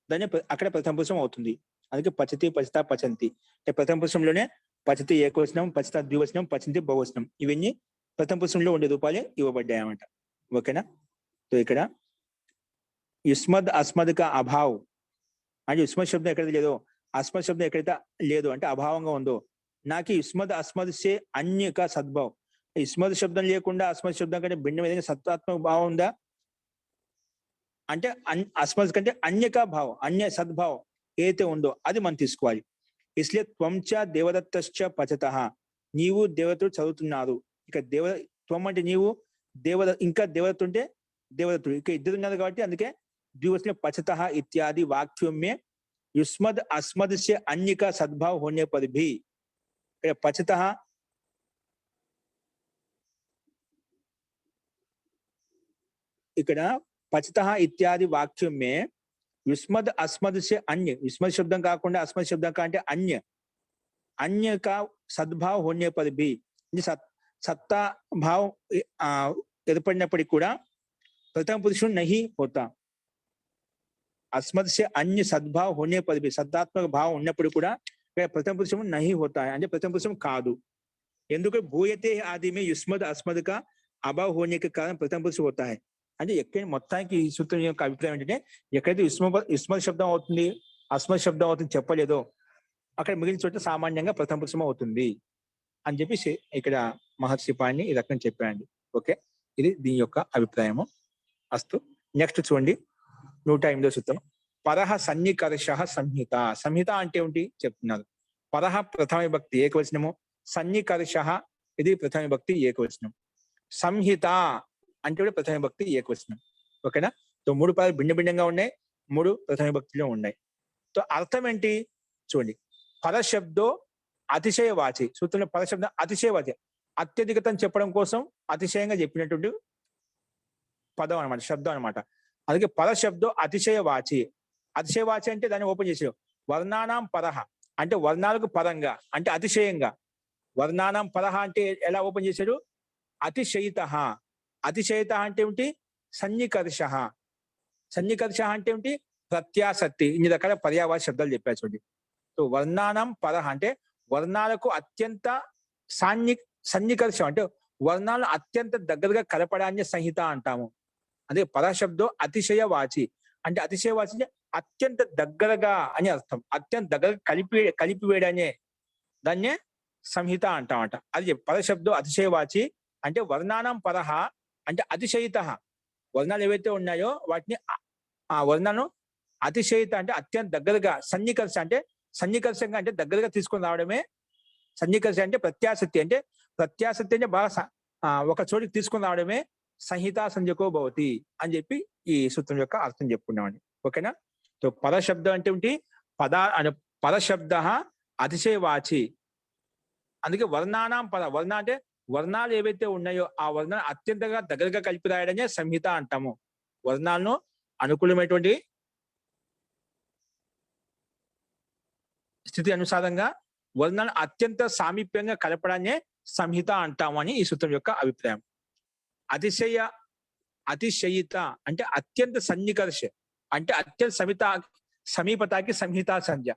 దాన్ని అక్కడ ప్రథమ పురుషం అవుతుంది. అందుకే పచతి పచత పచంతి అంటే ప్రథమ పురుషంలోనే పచతి ఏకవచనం, పచత ద్వివచనం, పచంతి బహువచనం ఇవన్నీ ప్రథమ పురుషంలో ఉండే రూపాలే ఇవ్వబడ్డాయి అన్నమాట. ఓకేనా, సో ఇక్కడ యుష్మద్ అస్మద్ కా అభావ్ అంటే యుష్మద్ శబ్దం ఎక్కడైతే లేదో అస్మద్ శబ్దం ఎక్కడైతే లేదో అంటే అభావంగా ఉందో, నాకు యుష్మద్ అస్మద్ సే అన్య కా సద్భావ్. యుష్మద్ శబ్దం లేకుండా అస్మద్ శబ్దం కంటే భిన్న విధంగా సత్వాత్మక భావం ఉందా అంటే అస్మద్ కంటే అన్యకా భావం అన్య సద్భావం ఏదైతే ఉందో అది మనం తీసుకోవాలి. ఇస్లే త్వంచ దేవదత్తశ్చ పచతః నీవు దేవతలు చదువుతున్నారు, ఇక త్వం అంటే నీవు, దేవదత్త ఇంకా దేవదత్త ఉంటే దేవదత్తుడు, ఇక ఇద్దరు ఉన్నారు కాబట్టి అందుకే ద్వివచనం పచతః ఇత్యాది వాక్యం మే युष्मद अस्मद से अन्य का सद्भाव होने पर भी पचतः ఇక్కడ పచతః ఇత్యాది వాక్యం మే युष्मद अस्मद से अन्य, युष्मद శబ్దం కాకుండా అస్మద్ శబ్దం కంటే अन्य का सद्भाव होने पर भी सत्ता भाव ఏర్పడినప్పటికీ కూడా ప్రథమ పురుషుడు నహి హోతా. अस्मद से अन्य सद्भाव होने पर भी सत्तात्मक भाव ఉన్నప్పుడు కూడా ప్రథమ పురుషం నహి హోతా అంటే ప్రథమ పురుషం కాదు. ఎందుకు భూయతే ఆది మే युष्मद अस्मद का अभाव होने के कारण प्रथम पुरुष होता है అంటే ఎక్కడ మొత్తానికి ఈ సూత్రం యొక్క అభిప్రాయం ఏంటంటే ఎక్కడైతే యుష్మద్ శబ్దం అవుతుంది అస్మద్ శబ్దం అవుతుంది చెప్పలేదో అక్కడ మిగిలిన చోట సామాన్యంగా ప్రథమ పురుషం అవుతుంది అని చెప్పి ఇక్కడ మహర్షి పాణిని ఈ రకంగా చెప్పాయండి. ఓకే, ఇది దీని యొక్క అభిప్రాయము. అస్తు. నెక్స్ట్ చూడండి 108వ సూత్రం. పరః సన్నికర్ష సంహిత. సంహిత అంటే ఏంటి చెప్తున్నారు. పరః ప్రథమ విభక్తి ఏకవచనము, సన్నికర్ష ఇది ప్రథమ విభక్తి ఏకవచనం, సంహిత అంటే కూడా ప్రథమ విభక్తి ఏకవచనం. ఓకేనా? సో 3 పదాలు భిన్నంగా ఉన్నాయి, 3 ప్రథమ విభక్తిలో ఉన్నాయి. సో అర్థం ఏంటి చూడండి. పరశబ్దో అతిశయవాచి. సూత్రంలో పరశబ్దం అతిశయవాచి, అత్యధికతం చెప్పడం కోసం అతిశయంగా చెప్పినటువంటి పదం అనమాట, శబ్దం అనమాట. అందుకే పరశబ్దో అతిశయవాచి. అతిశయవాచి అంటే దాన్ని ఓపెన్ చేసాడు. వర్ణానాం పరః అంటే వర్ణాలకు పరంగా అంటే అతిశయంగా. వర్ణానాం పరః అంటే ఎలా ఓపెన్ చేశాడు? అతిశయిత. అతిశయిత అంటే ఏమిటి? సన్నికర్ష. సన్నికర్ష అంటే ఏమిటి? ప్రత్యాసక్తి. ఇన్ని రకాల పర్యావాచ శబ్దాలు చెప్పారు చూడండి. సో వర్ణానం పరః అంటే వర్ణాలకు అత్యంత సన్నికర్షం అంటే వర్ణాలను అత్యంత దగ్గరగా కలపడాన్ని సంహిత అంటాము. అదే పరశబ్దో అతిశయవాచి అంటే అతిశయవాచి అంటే అత్యంత దగ్గరగా అని అర్థం. అత్యంత దగ్గరగా కలిపివేయడానే దాన్నే సంహిత అంటామట. అది పరశబ్దో అతిశయవాచి అంటే వర్ణానం పరః అంటే అతిశయిత. వర్ణాలు ఏవైతే ఉన్నాయో వాటిని ఆ వర్ణాలను అతిశయిత అంటే అత్యంత దగ్గరగా, సన్నికర్ష అంటే సన్నికర్షంగా అంటే దగ్గరగా తీసుకొని రావడమే సన్నికర్ష. అంటే ప్రత్యాసక్తి అంటే బాగా ఒక చోటికి తీసుకొని రావడమే సంహిత సంజకో భవతి అని చెప్పి ఈ సూత్రం యొక్క అర్థం చెప్పుకున్నామండి. ఓకేనా? సో పరశబ్దం అంటే ఏంటి? పరశబ్ద అతిశయవాచి. అందుకే వర్ణానాం పద. వర్ణ అంటే వర్ణాలు ఏవైతే ఉన్నాయో ఆ వర్ణాలు అత్యంతగా దగ్గరగా కలిపి రాయడమే సంహిత అంటాము. వర్ణాలను అనుకూలమైనటువంటి స్థితి అనుసారంగా వర్ణాలను అత్యంత సామీప్యంగా కలపడాన్నే సంహిత అంటాము అని ఈ సూత్రం యొక్క అభిప్రాయం. అతిశయిత అంటే అత్యంత సన్నికర్ష అంటే అత్యంత సమీపతాకి సంహితా సంధ్య.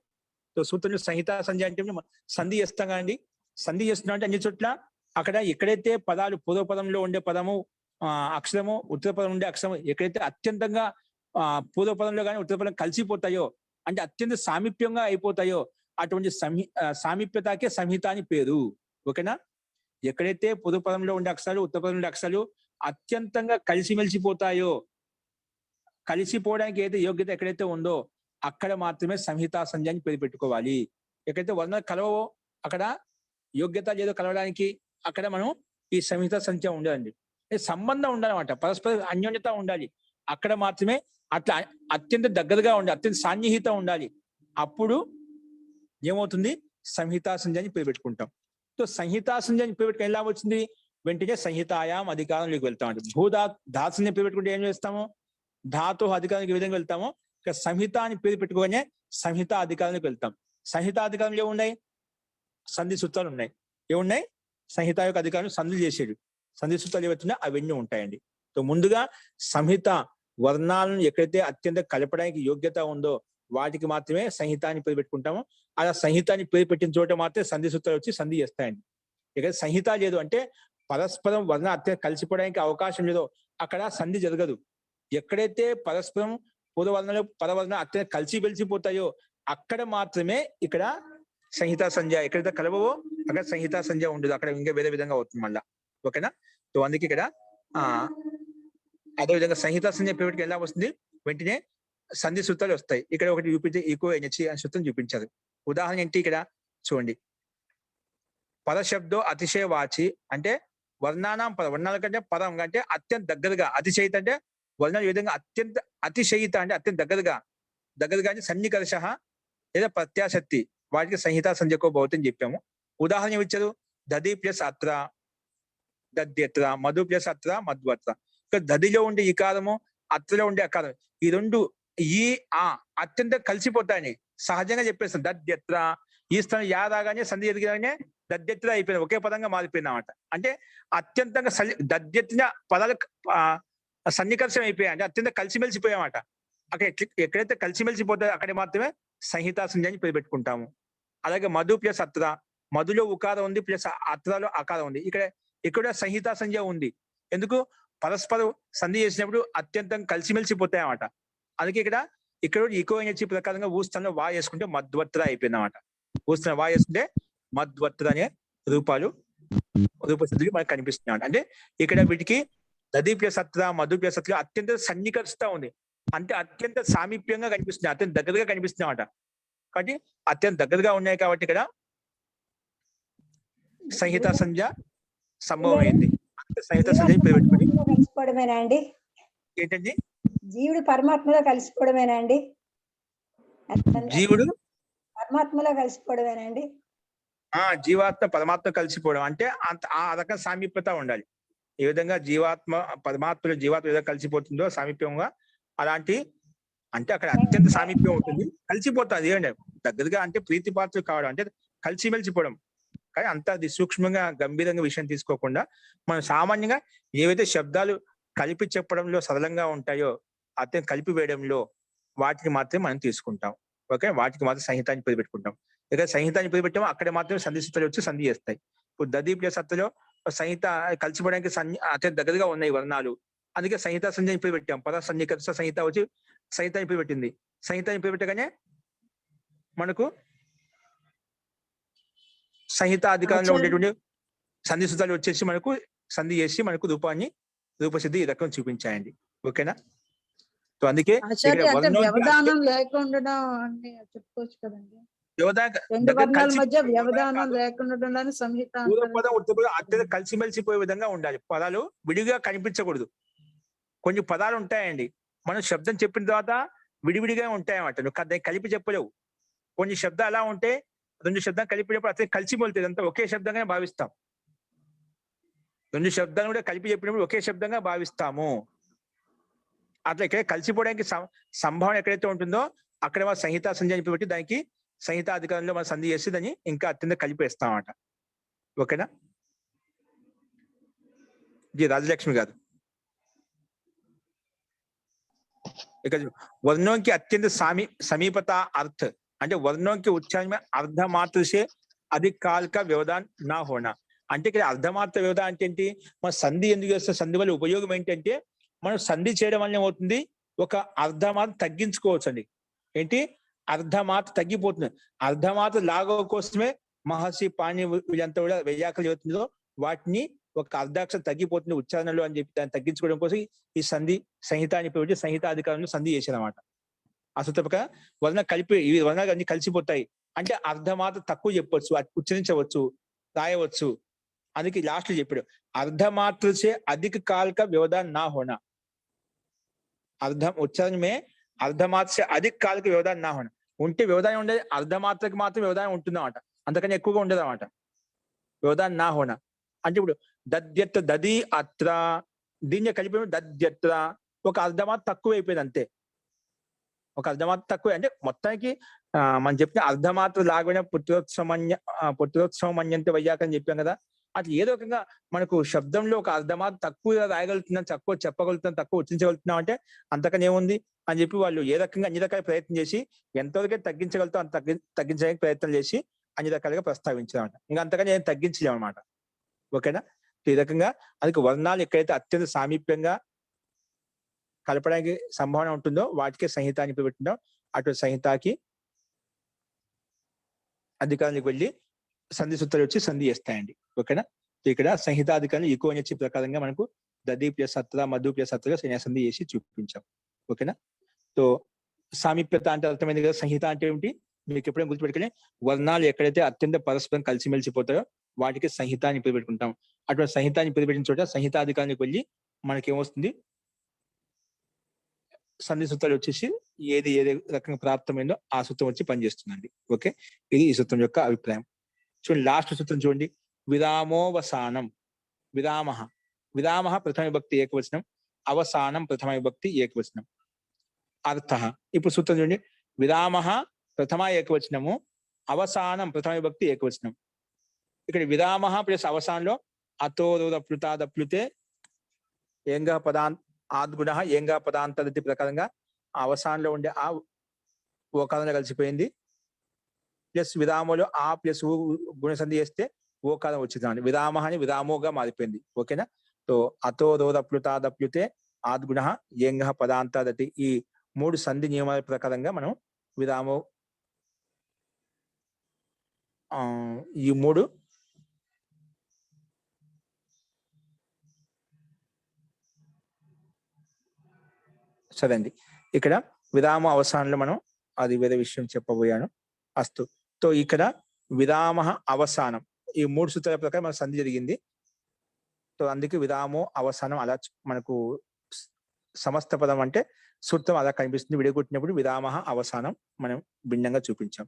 సో సూత్రంలో సంహితా సంధ్య అంటే సంధి చేస్తాం కదండి. సంధి చేస్తున్నాం అంటే అన్ని చోట్ల అక్కడ ఎక్కడైతే పదాలు పూర్వపదంలో ఉండే పదము అక్షరము, ఉత్తర పదం ఉండే అక్షరము ఎక్కడైతే అత్యంతంగా పూర్వపదంలో కానీ ఉత్తర పదం కలిసిపోతాయో అంటే అత్యంత సామీప్యంగా అయిపోతాయో అటువంటి సామీప్యతకే సంహిత అని పేరు. ఓకేనా? ఎక్కడైతే పూర్వపదంలో ఉండే అక్షరాలు ఉత్తర పదంలో ఉండే అక్షరాలు అత్యంతంగా కలిసిమెలిసిపోతాయో, కలిసిపోవడానికి ఏదైతే యోగ్యత ఎక్కడైతే ఉందో అక్కడ మాత్రమే సంహితా సంధ్య అని పేరు పెట్టుకోవాలి. ఎక్కడైతే వర్ణాలు కలవో అక్కడ యోగ్యత లేదో కలవడానికి అక్కడ మనం ఈ సంహితా సంధ్య ఉండాలండి. సంబంధం ఉండాలన్నమాట, పరస్పర అన్యోన్యత ఉండాలి. అక్కడ మాత్రమే అట్లా అత్యంత దగ్గరగా ఉండాలి, అత్యంత సాన్నిహిత ఉండాలి. అప్పుడు ఏమవుతుంది? సంహితా సంధ్య అని పేరు పెట్టుకుంటాం. సో సంహితా సంధ్య అని పేరు పెట్టుకుని ఎలా వచ్చింది? వెంటనే సంహితాయాం అధికారంలోకి వెళ్తామండి. ధాతుని పేరు పెట్టుకుంటే ఏం చేస్తాము? ధాతు అధికారానికి ఏ విధంగా వెళ్తామో ఇక సంహిత అని పేరు పెట్టుకోగానే సంహిత అధికారానికి వెళ్తాం. సంహిత అధికారంలో ఏమున్నాయి? సంధి సూత్రాలు ఉన్నాయి. ఏమున్నాయి? సంహిత యొక్క అధికారం సంధులు చేసేడు. సంధి సూత్రాలు ఏవైతున్నాయో అవన్నీ ఉంటాయండి. సో ముందుగా సంహిత వర్ణాలను ఎక్కడైతే అత్యంత కలపడానికి యోగ్యత ఉందో వాటికి మాత్రమే సంహిత అని పేరు పెట్టుకుంటాము. అలా సంహిత అని పేరు పెట్టిన చోట మాత్రమే సంధి సూత్రాలు వచ్చి సంధి చేస్తాయండి. ఇక్కడ సంహిత లేదు అంటే పరస్పరం వర్ణ అత్యంత కలిసిపోవడానికి అవకాశం లేదో అక్కడ సంధి జరగదు. ఎక్కడైతే పరస్పరం పూర్వవర్ణాలు పరవర్ణ అత్యంత కలిసిపోతాయో అక్కడ మాత్రమే ఇక్కడ సంహితా సంధ్య. ఎక్కడైతే కలవవో అక్కడ సంహితా సంధ్య ఉండదు, అక్కడ ఇంకా వేరే విధంగా అవుతుంది మళ్ళా. ఓకేనా? సో అందుకే ఇక్కడ అదే విధంగా సంహితా సంధ్య పేరుకి ఎలా వస్తుంది? వెంటనే సంధి సూత్రాలు వస్తాయి. ఇక్కడ ఒకటి చూపించే ఈకో ఎన్హెచ్ అని సూత్రం చూపించారు. ఉదాహరణ ఏంటి? ఇక్కడ చూడండి. పరశబ్దో అతిశయవాచి అంటే వర్ణానాం పదం, వర్ణాల కంటే పదం అంటే అత్యంత దగ్గరగా, అతిశయిత అంటే వర్ణాలు ఈ విధంగా అత్యంత అతిశయిత అంటే అత్యంత దగ్గరగా అంటే సన్నికర్ష లేదా ప్రత్యాశక్తి, వాటికి సంహిత సంజ్ఞకో భవతి చెప్పాము. ఉదాహరణ ఇచ్చారు, దది ప్లస్ అత్ర దద్యత్ర, మధు ప్లస్ అత్ర మధ్వత్ర. ఇక్కడ దదిలో ఉండే ఇకారము, అత్రలో ఉండే అకారం, ఈ రెండు ఈ ఆ అత్యంత కలిసిపోతాయని సహజంగా చెప్పేస్తాం. దద్యత్ర, ఈ స్థానం యా రాగానే సంధి ఎదిగానే దద్యత్ర అయిపోయింది, ఒకే పదంగా మారిపోయింది అన్నమాట. అంటే అత్యంతంగా దద్యత్న పదాలు సన్నికర్షం అయిపోయాయి, అంటే అత్యంత కలిసిమెలిసిపోయామాట. అక్కడ ఎక్కడైతే కలిసిమెలిసిపోతాయో అక్కడ మాత్రమే సంహితా సంజ్ఞ అని పేరు పెట్టుకుంటాము. అలాగే మధు ప్లస్ అత్ర, మధులో ఉకారం ఉంది ప్లస్ అత్రలో అకారం ఉంది, ఇక్కడ సంహితా సంజ్ఞ ఉంది. ఎందుకు? పరస్పరం సంధి చేసినప్పుడు అత్యంతం కలిసిమెలిసిపోతాయి అన్నమాట. అందుకే ఇక్కడ ఈకో ఎనర్జీ ప్రకారంగా ఊస్థానంలో వా వేసుకుంటే మధ్వత్ర అయిపోయింది అన్నమాట. ఊస్థానం వా వేసుకుంటే మధ్వత్ర అనే రూపసిద్ధులు మనకు కనిపిస్తున్నాయి. అంటే ఇక్కడ వీటికి దది ప్లస్ అత్ర, మధు ప్లస్ అత్ర అత్యంత సన్నికరిస్తా ఉంది, అంటే అత్యంత సామీప్యంగా కనిపిస్తున్నాయి, అత్యంత దగ్గరగా కనిపిస్తున్నాయి అన్నమాట. కాబట్టి అత్యంత దగ్గరగా ఉన్నాయి కాబట్టి ఇక్కడ సంహిత సంజ్ఞ సంభవం అయింది. సంహిత సంజ్ఞ పేరు పెట్టుకుని
కలిసిపోవడమేనా అండి?
ఏంటండి?
జీవుడు పరమాత్మలో కలిసిపోవడమేనా అండి?
జీవుడు
పరమాత్మలో కలిసిపోవడమేనా అండి?
జీవాత్మ పరమాత్మ కలిసిపోవడం అంటే ఆ రకం సామీప్యత ఉండాలి. ఏ విధంగా జీవాత్మ పరమాత్మలో జీవాత్మ ఏదో కలిసిపోతుందో సామీప్యంగా, అలాంటి అంటే అక్కడ అత్యంత సామీప్యం ఉంటుంది, కలిసిపోతుంది. ఏమంటే దగ్గరగా అంటే ప్రీతిపాత్రలు కావడం అంటే కలిసిమెలిసిపోవడం. కానీ అంత అది సూక్ష్మంగా గంభీరంగా విషయం తీసుకోకుండా మనం సామాన్యంగా ఏవైతే శబ్దాలు కలిపి చెప్పడంలో సరళంగా ఉంటాయో అత్యంత కలిపి వేయడంలో వాటిని మాత్రమే మనం తీసుకుంటాం. ఓకే, వాటికి మాత్రం సంహితాన్ని పేరు పెట్టుకుంటాం. ఇక్కడ సంహితాన్ని పేరు పెట్టామో అక్కడ మాత్రమే సంధి సూత్రాలు వచ్చి సంధి చేస్తాయి. ఇప్పుడు దది ప్లస్ అత్తలో సంహిత కలిసిపోవడానికి అత్యంత దగ్గరగా ఉన్నాయి వర్ణాలు, అందుకే సంహిత సంధ్యని పేరు పెట్టాం. పద సన్నికర్ష సంహిత వచ్చి సంహితాన్ని పేరు పెట్టింది. సంహితాన్ని పేరు పెట్టగానే మనకు సంహిత అధికారంలో ఉండేటువంటి సంధి సూత్రాలు వచ్చేసి మనకు సంధి చేసి మనకు రూపసిద్ధి ఈ రకం చూపించాయండి. ఓకేనా? సో అందుకే
వ్యవధానం లేకుండా అని చెప్పుకోవచ్చు కదండి. రెండు వర్ణాల మధ్య వ్యవధానం లేకుండా సంహిత
అత్యంత కలిసిమెలిసిపోయే విధంగా ఉండాలి. పదాలు విడిగా కనిపించకూడదు. కొన్ని పదాలు ఉంటాయండి, మనం శబ్దం చెప్పిన తర్వాత విడివిడిగా ఉంటాయన్నమాట, నువ్వు కలిపి చెప్పలేవు. కొన్ని శబ్దాలు అలా ఉంటే రెండు శబ్దాలు కలిపినప్పుడు అతను కలిసిపోతుంది, అంతా ఒకే శబ్దంగానే భావిస్తాం. రెండు శబ్దాలు కూడా కలిపి చెప్పినప్పుడు ఒకే శబ్దంగా భావిస్తాము. అట్లా ఇక్కడ కలిసిపోవడానికి సంభావన ఎక్కడైతే ఉంటుందో అక్కడ మన సంహితా సంధ్య అని పెట్టి దానికి సంహిత అధికారంలో మనం సంధి చేసి దాన్ని ఇంకా అత్యంత కలిపేస్తామన్నమాట. ఓకేనా? జీ రాజలక్ష్మి గారు, ఇక वर्णों की अत्यंत समीपता अर्थ అంటే वर्णों के उच्चारण में अर्धमात्र से अधिक काल का व्यवधान ना होना. అంటే ఇక్కడ అర్ధమాత్ర వ్యవధానం అంటే ఏంటి? మన సంధి ఎందుకు చేస్తే సంధి వల్ల ఉపయోగం ఏంటంటే మనం సంధి చేయడం వల్ల ఏమవుతుంది, ఒక అర్ధమాత్ర తగ్గించుకోవచ్చు అండి. ఏంటి? అర్ధమాత్ర తగ్గిపోతుంది. అర్ధమాత్ర లాఘవ కోసమే మహర్షి పాణి వీళ్ళంతా కూడా వైయాకరణ చెబుతుందో వాటిని ఒక అర్ధాక్షరం తగ్గిపోతుంది ఉచ్చారణలో అని చెప్పి దాన్ని తగ్గించుకోవడం కోసం ఈ సంహిత అని పేరు సంహిత అధికారంలో సంధి చేశారన్నమాట. అసలు వర్ణ కలిపి ఈ వర్ణాలు అన్ని కలిసిపోతాయి అంటే అర్ధమాత్ర తక్కువ చెప్పవచ్చు, ఉచ్చరించవచ్చు, రాయవచ్చు. అందుకే లాస్ట్ లో చెప్పాడు అర్ధమాత్ర से अधिक काल का व्यवधान ना होना. ఉచ్చారణ మే అర్ధమాత్ర से अधिक काल का व्यवधान ना होना. ఉంటే వ్యవధానం ఉండేది అర్ధమాత్రకి మాత్రం వ్యవధానం ఉంటుందన్నమాట, అంతకని ఎక్కువగా ఉండదు అన్నమాట. వ్యవధానం నా హోనా అంటే ఇప్పుడు దద్యత్ర దది అత్ర దీన్ని కలిపి దద్యత్ర ఒక అర్ధమాత్ర తక్కువ అయిపోయింది అంతే. ఒక అర్ధమాత్ర తక్కువ అంటే మొత్తానికి మనం చెప్పిన అర్ధమాత్ర లాగైన పుత్రోత్సవమన్యంత వైయాకని చెప్పాం కదా, అట్లా ఏదో రకంగా మనకు శబ్దంలో ఒక అర్ధమాత్ర తక్కువ రాయగలుగుతున్నాం, తక్కువ చెప్పగలుగుతున్నాం, తక్కువ ఉచ్చరించగలుగుతున్నాం అంటే అంతకని ఏముంది అని చెప్పి వాళ్ళు ఏ రకంగా అన్ని రకాల ప్రయత్నం చేసి ఎంతవరకే తగ్గించగలుగుతాం అంత తగ్గించడానికి ప్రయత్నం చేసి అన్ని రకాలుగా ప్రస్తావించామన్నమాట. ఇంకా అంతకని ఏం తగ్గించలేము అనమాట. ఓకేనా? ఈ రకంగా అందుకే వర్ణాలు ఎక్కడైతే అత్యంత సామీప్యంగా కలపడానికి సంభావన ఉంటుందో వాటికే సంహిత అని పెట్టింటాం. అటు సంహితకి అధికారానికి వెళ్ళి సంధి సూత్రాలు వచ్చి సంధి చేస్తాయండి. ఓకేనా? ఇక్కడ సంహితాధికారులు ఈకో వచ్చే ప్రకారంగా మనకు దది ప్లస్ అత్ర మధు ప్లస్ అత్రగా సంధి చేసి చూపించాం. ఓకేనా? సో సామీప్యత అంటే అర్థమైంది కదా. సంహిత అంటే ఏమిటి మీకు ఎప్పుడైనా గుర్తుపెట్టుకుని వర్ణాలు ఎక్కడైతే అత్యంత పరస్పరం కలిసిమెలిసిపోతాయో వాటికి సంహిత అని పేరు పెట్టుకుంటాం. అటువంటి సంహిత అని పేరు పెట్టిన చోట సంహితాధికారానికి వెళ్ళి మనకి ఏమొస్తుంది, సంధి సూత్రాలు వచ్చేసి ఏది రకంగా ప్రాప్తమైందో ఆ సూత్రం వచ్చి పనిచేస్తుందండి. ఓకే, ఇది ఈ సూత్రం యొక్క అభిప్రాయం. చూడండి లాస్ట్ సూత్రం చూడండి, విరామోవసానం. విరామ ప్రథమ విభక్తి ఏకవచనం, అవసానం ప్రథమ విభక్తి ఏకవచనం. అర్థ. ఇప్పుడు సూత్రం చూడండి, విరామ ప్రథమ ఏకవచనము, అవసానం ప్రథమ విభక్తి ఏకవచనం. ఇక్కడ విరామ ప్లస్ అవసానంలో అతో దప్లుతే ఏంగా ఆద్గుణ ఏంగా పదాంతరతి ప్రకారంగా ఆ అవసానంలో ఉండే ఆ ఓకారంలో కలిసిపోయింది. ప్లస్ విరామలో ఆ ప్లస్ గుణసంధి చేస్తే ఓకారం వచ్చింది. విరామ అని విరామోగా మారిపోయింది. ఓకేనా? సో అతో దప్లుతే ఆద్గుణ ఏంగ పదాంతరతి ఈ 3 సంధి నియమాల ప్రకారంగా మనం విరామో ఈ 3 సరే అండి. ఇక్కడ విరామ అవసానంలో మనం అది వేరే విషయం చెప్పబోయాను. అస్తు. సో ఇక్కడ విరామ అవసానం ఈ 3 సూత్రాల ప్రకారం మన సంధి జరిగింది. సో అందుకే విరామో అవసానం అలా మనకు సమస్త పదం అంటే సూత్రం అలా కనిపిస్తుంది. విడగొట్టినప్పుడు విరామ అవసానం మనం భిన్నంగా చూపించాం.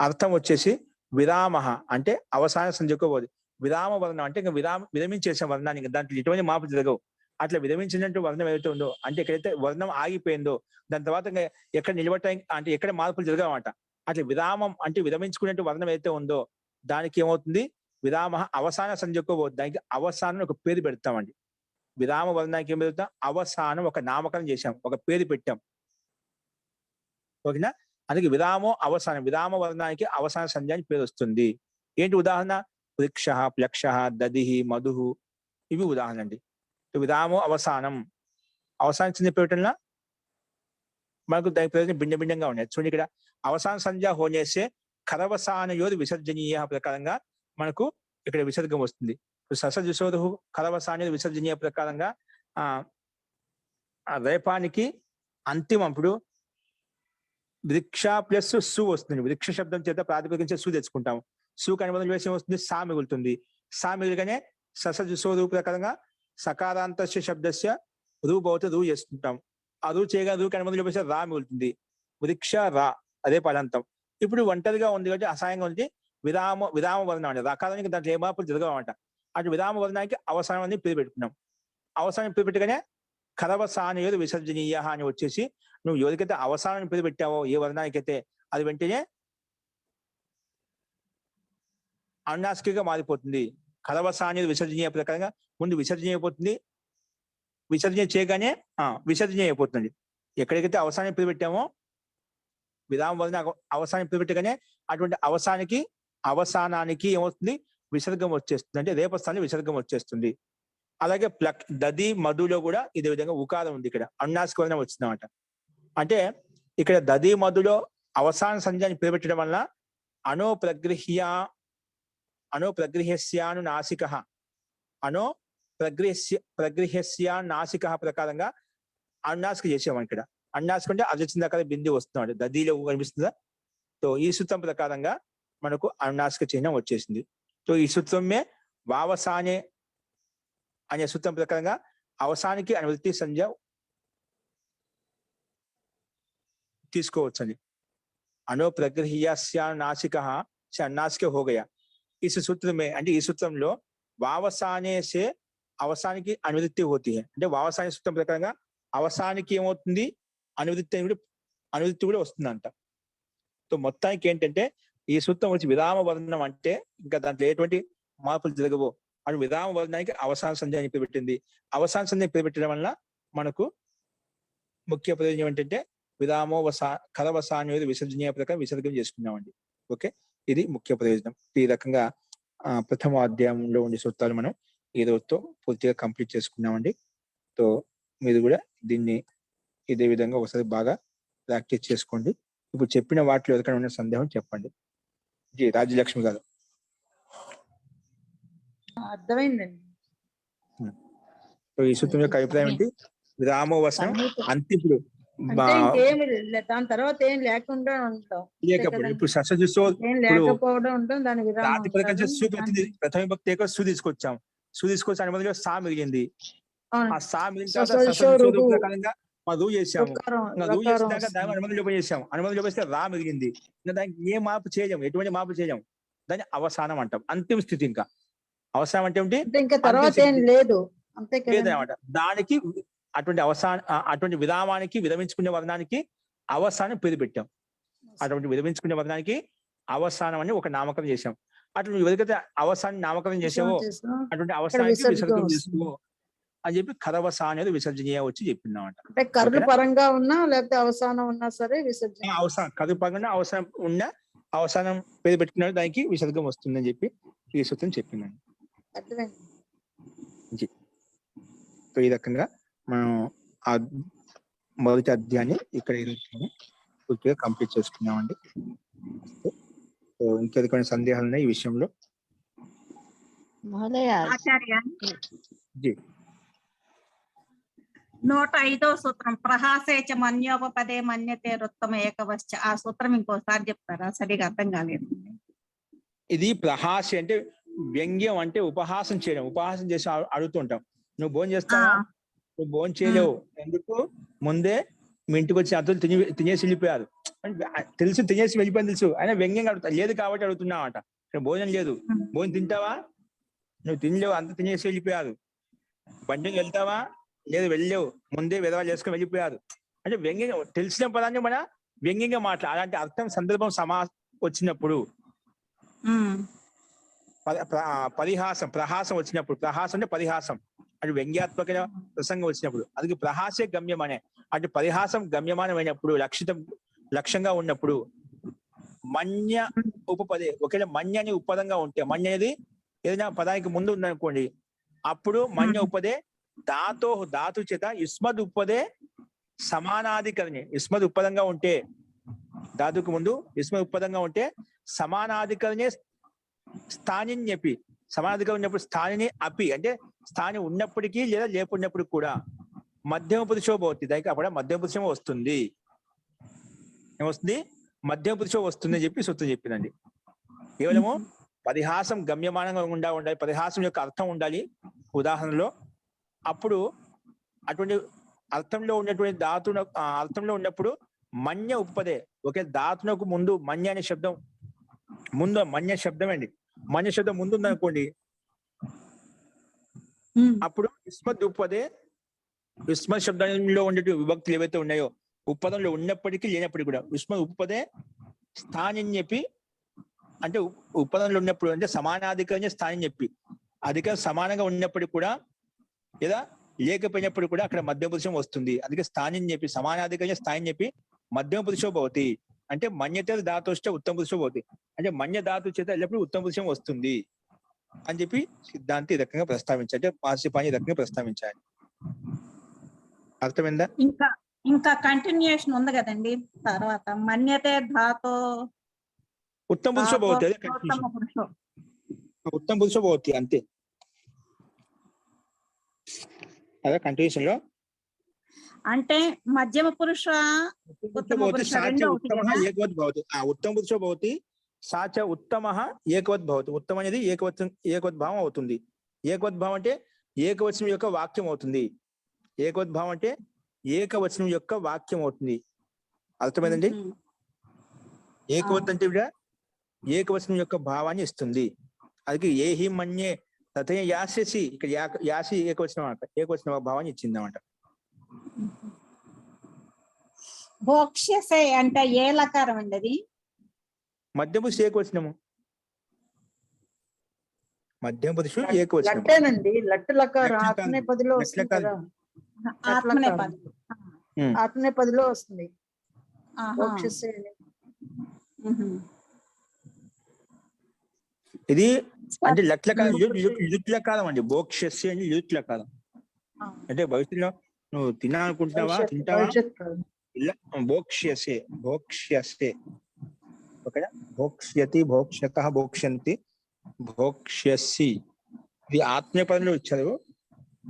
అర్థం వచ్చేసి విరామ అంటే అవసాన సంధికోబోదు. విరామ వర్ణం అంటే ఇంకా విరమించేసిన వర్ణానికి దాంట్లో ఎటువంటి మార్పులు జరగవు. అట్లా విరమించినట్టు వర్ణం ఏదైతే ఉందో అంటే ఎక్కడైతే వర్ణం ఆగిపోయిందో దాని తర్వాత ఎక్కడ నిలబడటానికి అంటే ఎక్కడ మార్పులు జరగవన్నమాట. అట్లా విరామం అంటే విరమించుకున్నట్టు వర్ణం ఏదైతే ఉందో దానికి ఏమవుతుంది, విరామ అవసాన సంధికోబోదు. దానికి అవసానం ఒక పేరు పెడతామండి. విరామ వర్ణానికి ఏం పెడతాం, అవసానం ఒక నామకరణం చేశాం, ఒక పేరు పెట్టాం. ఓకేనా? అందుకే విరామో అవసానం, విరామ వర్ణానికి అవసాన సంధి అని పేరు వస్తుంది. ఏంటి ఉదాహరణ? వృక్ష, ప్లక్ష, దధి, మధు ఇవి ఉదాహరణ అండి. విరామో అవసానం అవసాన సంధి పెట్టడంలో మనకు దాని ప్రయోజనం భిన్న భిన్నంగా ఉన్నాయి. చూడండి ఇక్కడ అవసాన సంధ్య హోనేసే కరవసానయోది విసర్జనీయ ప్రకారంగా మనకు ఇక్కడ విసర్గం వస్తుంది. ససజసోదు కరవసానయోది విసర్జనీయ ప్రకారంగా రేపానికి అంతిమం ఇప్పుడు వృక్ష ప్లస్ సు వస్తుంది. వృక్ష శబ్దం చేత ప్రాతిపదికం సు తెచ్చుకుంటాము. సు కనుబధం వేసి వస్తుంది, సా మిగులుతుంది. సా మిగులుగానే ససజసోదు ప్రకారంగా సకారాంత శబ్దస్య రూ భవత రూ చేసుకుంటాం. ఆ రూ చేయగా రూ కనుబధం వేసి రా మిగులుతుంది. వృక్ష రా అదే పదాంతం. ఇప్పుడు ఒంటరిగా ఉంది కాబట్టి అసహాయంగా ఉంది. విరామ వర్ణం అంటే రకాలానికి దాంట్లో ఏ మార్పులు జరగవన్నమాట. అటు విరామ వర్ణానికి అవసానం అని పేరు పెట్టుకున్నాం. అవసానం పేరు పెట్టగానే కరవసానయోది విసర్జనీయ అని వచ్చేసి నువ్వు ఎవరికైతే అవసానం పేరు పెట్టావో ఏ వర్ణానికైతే అది వెంటనే అన్నాస్కిగా మారిపోతుంది. కరవసానయోది విసర్జనీయ ప్రకారంగా ముందు విసర్జన అయిపోతుంది. విసర్జన చేయగానే విసర్జన అయిపోతుంది. ఎక్కడికైతే అవసానం పేరు పెట్టామో విరామ వర్ణ అవసానం పేరు పెట్టగానే అటువంటి అవసానానికి ఏమవుతుంది, విసర్గం వచ్చేస్తుంది. అంటే రేపస్థానం విసర్గం వచ్చేస్తుంది. అలాగే దది మధులో కూడా ఇదే విధంగా ఉకారం ఉంది. ఇక్కడ అన్నాస్క వర్ణం వచ్చిందన్నమాట. అంటే ఇక్కడ దది మధులో అవసాన సంధ్యాన్ని పేరు పెట్టడం వల్ల అనోప్రగృహ్యస్యాను నాసిక ప్రగృహ్యస్యానాసిక ప్రకారంగా అన్నాస్క చేసాము. ఇక్కడ అన్నాస్క అంటే అర్జచిందాకార బిందు వస్తున్నాడు, దదిలో కనిపిస్తుందా? సో ఈ సూత్రం ప్రకారంగా మనకు అన్నాస్క చిహ్నం వచ్చేసింది. సో ఈ సూత్రమే వావసానే అనే సూత్రం ప్రకారంగా అవసానికి అనువృత్తి సంధ్య తీసుకోవచ్చండి. అనోప్రగృహ్యస్యానాసిక అన్నాసిక హోగయా इस सूत्र में అంటే ఈ సూత్రంలో వావసానే సే అవసానికి అనువృత్తి హోతి హై. అంటే వావసాన సూత్రం ప్రకారంగా అవసానికి ఏమవుతుంది, అనువృత్తి కూడా వస్తుందంట. సో మొత్తానికి ఏంటంటే ఈ సూత్రం వచ్చి విరామ వర్ణం అంటే ఇంకా దాంట్లో ఎటువంటి మార్పులు జరగవు. అది విరామ వర్ణానికి అవసాన సంధ్య అని పేరు పెట్టింది. అవసాన సంధ్య పేరు పెట్టడం వల్ల మనకు ముఖ్య ప్రయోజనం ఏంటంటే విరామో కరవసాన విసర్జనీయ ప్రకారం విసర్గం చేసుకున్నామండి. ఓకే, ఇది ముఖ్య ప్రయోజనం. ఈ రకంగా ప్రథమ అధ్యాయంలో ఉండే సూత్రాలు మనం ఈ రోజుతో పూర్తిగా కంప్లీట్ చేసుకున్నామండి. సో మీరు కూడా దీన్ని ఇదే విధంగా ఒకసారి బాగా ప్రాక్టీస్ చేసుకోండి. ఇప్పుడు చెప్పిన వాటిలో ఎవరికైనా ఉన్న సందేహం చెప్పండి. జీ రాజ్యలక్ష్మి గారు.
అర్థమైందండి.
సో ఈ సూత్రం యొక్క అభిప్రాయం ఏంటి? విరామోవసనం అంతిప్పుడు
అంటే ఇంకేమి దాని తర్వాత ఏం లేకుండా ఉంటాం.
లేకపోతే ఇప్పుడు సస్యజుస్సు
ఏం
ఇప్పుడు
లేకపోవడం ఉంటాం, దాని విరామం
ప్రాతిపదిక
అంటారు.
సు ప్రతినిధి ప్రథమ విభక్తి ఏక సు తీసుకొచ్చాం. సు తీసుకొచ్చి అనుమతిలో సా మిగిలింది. ఆ సా మిగిలిన తర్వాత సస్యజుస్సు ప్రకారంగా మనం రూ చేసాము. రూ చేసినాక దాని అనుమతిలో చేసాము. అనుమతిలో వేస్తే రా మిగిలింది. ఇంకా దానికి ఏ మార్పు చేయలేము, ఎటువంటి మార్పు చేయలేము. దాన్ని అవసానం అంటాం. అంతిమ స్థితి. ఇంకా అవసానం అంటే ఏంటి?
ఇంకా తర్వాత ఏం లేదు, అంతే
లేదన్నమాట. దానికి అటువంటి విరామానికి, విరమించుకునే వర్ణానికి అవసానం పేరు పెట్టాం. అటువంటి విరమించుకునే వర్ణానికి అవసానం అని ఒక నామకరణం చేశాం. అటువంటి ఎవరికైతే అవసానం నామకరణం చేసావో అటువంటి అవసానానికి విసర్జన చేసుకో అని చెప్పి కరవస అనేది విసర్జనీయ వచ్చి చెప్పిందన్నమాట.
అంటే కర్లు పరంగా ఉన్నా లేకపోతే అవసానం ఉన్నా సరే విసర్జన.
అవసానం కరు పరంగా అవసరం ఉన్న అవసానం పేరు పెట్టుకున్నాడు, దానికి విసర్గం వస్తుందని చెప్పి ఈ సూత్రం చెప్పిందండి. సో ఈ రకంగా మనం ఆ మొదటి అధ్యాయాన్ని ఇక్కడ పూర్తిగా కంప్లీట్ చేసుకున్నామండి. సో ఇంకేది కొన్ని సందేహాలు ఉన్నాయి ఈ విషయంలో?
ఆచార్య,
జీ
105వ సూత్రం ప్రహాసేచ మన్యోపపదే మన్యతే రుత్తమ ఏకవశ్చ. ఆ సూత్రం ఇంకోసారి చెప్తారా? సరిగా అర్థం కాలేదు.
ఇది ప్రహాస అంటే వ్యంగ్యం, అంటే ఉపహాసం చేయడం. ఉపహాసం చేసి అడుగుతుంటాం, నువ్వు భోజనం చేస్తావా? నువ్వు భోజనం చేయలేవు, ఎందుకు? ముందే మీ ఇంటికి వచ్చి అతను తినేసి వెళ్ళిపోయారు. తెలుసు తినేసి వెళ్ళిపోయింది తెలుసు, అయినా వ్యంగ్యంగా అడుగుతా. లేదు కాబట్టి అడుగుతున్నావట. భోజనం లేదు, భోజనం తింటావా? నువ్వు తినలేవు, అంత తినేసి వెళ్ళిపోయారు. బండికి వెళ్తావా? లేదు వెళ్ళలేవు, ముందే విధవా చేసుకుని వెళ్ళిపోయారు. అంటే వ్యంగ్యంగా తెలిసిన పదాన్ని మన వ్యంగ్యంగా మాట్లాడాలి. అలాంటి అర్థం సందర్భం వచ్చినప్పుడు పరిహాసం, ప్రహాసం వచ్చినప్పుడు, ప్రహాసం అంటే పరిహాసం, అది వ్యంగ్యాత్మక ప్రసంగం వచ్చినప్పుడు అది ప్రహాసే గమ్యమనే. అటు పరిహాసం గమ్యమానమైనప్పుడు, లక్ష్యంగా ఉన్నప్పుడు మన్య ఉపపదే, ఒకవేళ మన్య అని ఉపపదంగా ఉంటే, మన్య అనేది ఏదైనా పదానికి ముందు ఉందనుకోండి, అప్పుడు మన్య ఉపదే ధాతు చేత యుష్మద్ ఉపదే సమానాధికరణి. యుష్మద్ ఉపదంగా ఉంటే, ధాతుకు ముందు యుష్మద్ ఉపదంగా ఉంటే సమానాధికరణే స్థానిని చెప్పి, సమానాధికరణ ఉన్నప్పుడు స్థానిని అపి అంటే స్థాని ఉన్నప్పటికీ లేదా లేకున్నప్పుడు కూడా మధ్యమ పురుషో భవతి. దానికి అప్పుడు మధ్యమ పురుషం వస్తుంది. ఏమొస్తుంది? మధ్యమ పురుషం వస్తుంది అని చెప్పి సూత్రం చెప్పిందండి. కేవలము పరిహాసం గమ్యమానంగా ఉండాలి, పరిహాసం యొక్క అర్థం ఉండాలి ఉదాహరణలో. అప్పుడు అటువంటి అర్థంలో ఉన్నటువంటి అర్థంలో ఉన్నప్పుడు మన్య ఉపదే, ఒకే ధాతునకు ముందు మన్య అనే శబ్దం ముందు, మన్య శబ్దం అండి, మన్య శబ్దం ముందు ఉందనుకోండి, అప్పుడు యుష్మద్ ఉపదే, యుష్మద్ శబ్దంలో ఉండే విభక్తులు ఏవైతే ఉన్నాయో ఉపదంలో ఉన్నప్పటికీ లేనప్పటికీ కూడా యుష్మద్ ఉపదే స్థాని అని చెప్పి, అంటే ఉపదంలో ఉన్నప్పుడు అంటే సమానాధికరణ స్థాని అని చెప్పి, అధిక సమానంగా ఉన్నప్పటికీ కూడా లేదా లేకపోయినప్పుడు కూడా అక్కడ మధ్య పురుషం వస్తుంది. అందుకే స్థాని అని చెప్పి, సమానాధికరణ స్థాయి అని చెప్పి మధ్యమ పురుషో భవతి అంటే మన్యతే ధాతుష్ట ఉత్తమ పురుషో భవతి అంటే మన్య ధాతు చేత ఎల్లప్పుడు ఉత్తమ పురుషం వస్తుంది అని చెప్పి సిద్ధాంతి ఈ రకంగా ప్రస్తావించాలి. అంటే పార్శ్వపాణి ఈ రకంగా ప్రస్తావించాలి. అర్థమైందా?
ఇంకా కంటిన్యూషన్ ఉంది కదండి. తర్వాత మన్యతే ధాతో
ఉత్తమ పురుషో భవతి, అదే ఉత్తమ పురుషో భవతి, అంతే. అదే కంటిన్యూషన్ లో
అంటే మధ్యమ పురుష ఉత్తమ
పురుషో భవతి, సాచ ఉత్తమ ఏకవత్ భవతి. ఉత్తమ అనేది ఏకవద్భావం అవుతుంది. ఏకవద్భావం అంటే ఏకవచనం యొక్క వాక్యం అవుతుంది. ఏకవద్భావం అంటే ఏకవచనం యొక్క వాక్యం అవుతుంది. అర్థమైందండి? ఏకవత్ అంటే ఏకవచనం యొక్క భావాన్ని ఇస్తుంది. అది ఏహి మన్యే తథ యాస్యసి, ఇక్కడ యాసి ఏకవచనం అంట, ఏకవచన భావాన్ని ఇచ్చింది అన్నమాట.
భోక్ష్యసే అంటే ఏ లకారం అండి అది?
మధ్యమ పురుషు ఏకవచనము, మధ్యమ పురుషు ఏకవచనం.
లట్టేనండి, లట్టు లకారం ఆత్మనేపదిలో వస్తుంది కదా. ఆత్మనేపదిలో వస్తుంది భోక్ష్యసే.
ఇది అంటే లట్లకాలం, లుట్లకాలం అండి. భోక్ష్యస్య అని లుట్లకాలం అంటే భవిష్యత్తులో నువ్వు తినాలనుకుంటున్నావా, తింటావా, భోక్ష్యసే, భోక్ష్యసే. ఓకేనా? భోక్ష్యతి, భోక్ష్యత, భోక్ష్యంతి, భోక్ష్యసి. ఇది ఆత్మీయ పదంలో ఇచ్చారు.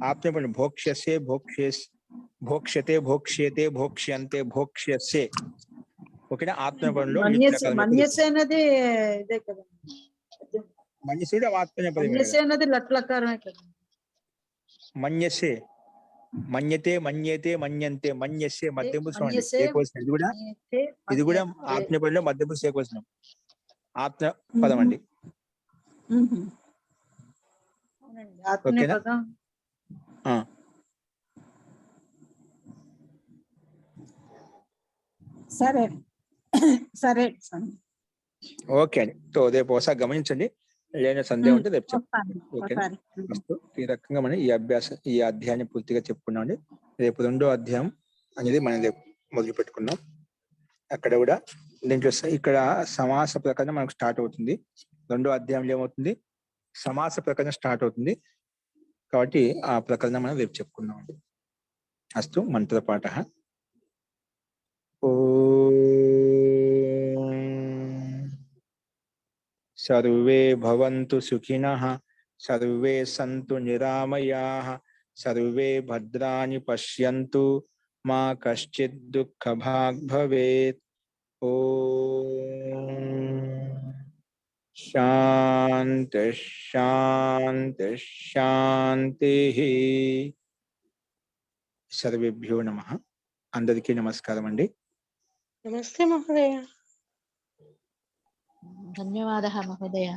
ఆత్మీయ పదం భోక్ష్యసే, భోక్ష్యతే, భోక్ష్యతే, భోక్ష్యంతే, భోక్ష్యసే. ఓకేనా? ఆత్మనేపథంలో
మన్యసే అనేది ఇదే కదా,
మన్యసే ఆత్మనేపథం.
మన్యసే అనేది లట్లకారమే కదా.
మన్యసే, మన్యతే, మన్యతే, మన్యంతే, మన్యసే మధ్యమ
మన్యసే,
ఇది కూడా
మన్యతే,
ఇది కూడా
మన్యతే.
ఆత్మనేపథంలో మధ్యమ ఏకవచనం ఆత్మ పదం అండి.
అవునండి, ఆత్మనే
ఓకేనా?
పదం.
సరే సరే స్వామి.
ఓకే అండి. సో రేపు ఒకసారి గమనించండి, లేని సందేహం ఉంటే రేపు చెప్తాను. ఓకేనా? ఫస్ట్ ఈ రకంగా మనం ఈ అధ్యాయాన్ని పూర్తిగా చెప్పుకున్నాం అండి. రేపు 2వ అధ్యాయం అనేది మనం రేపు మొదలు పెట్టుకున్నాం. అక్కడ కూడా దీంట్లో ఇక్కడ సమాస ప్రకరణ మనకు స్టార్ట్ అవుతుంది. 2వ అధ్యాయంలో ఏమవుతుంది? సమాస ప్రకరణ స్టార్ట్ అవుతుంది. కాబట్టి ఆ ప్రకరణ మనం రేపు చెప్పుకున్నాం అండి. అస్తు మంత్రపాఠ. సర్వే భవంతు సుఖినః, సర్వే సంతు నిరామయాః, సర్వే భద్రాణి పశ్యంతు, మా కశ్చిద్ దుఃఖభాగ్ భవేత్. ఓం శాంతి శాంతి శాంతిః. సర్వేభ్యో నమః. అందరికీ నమస్కారం అండి.
నమస్తే మహోదయ.
ధన్యవాదः మహోదయ.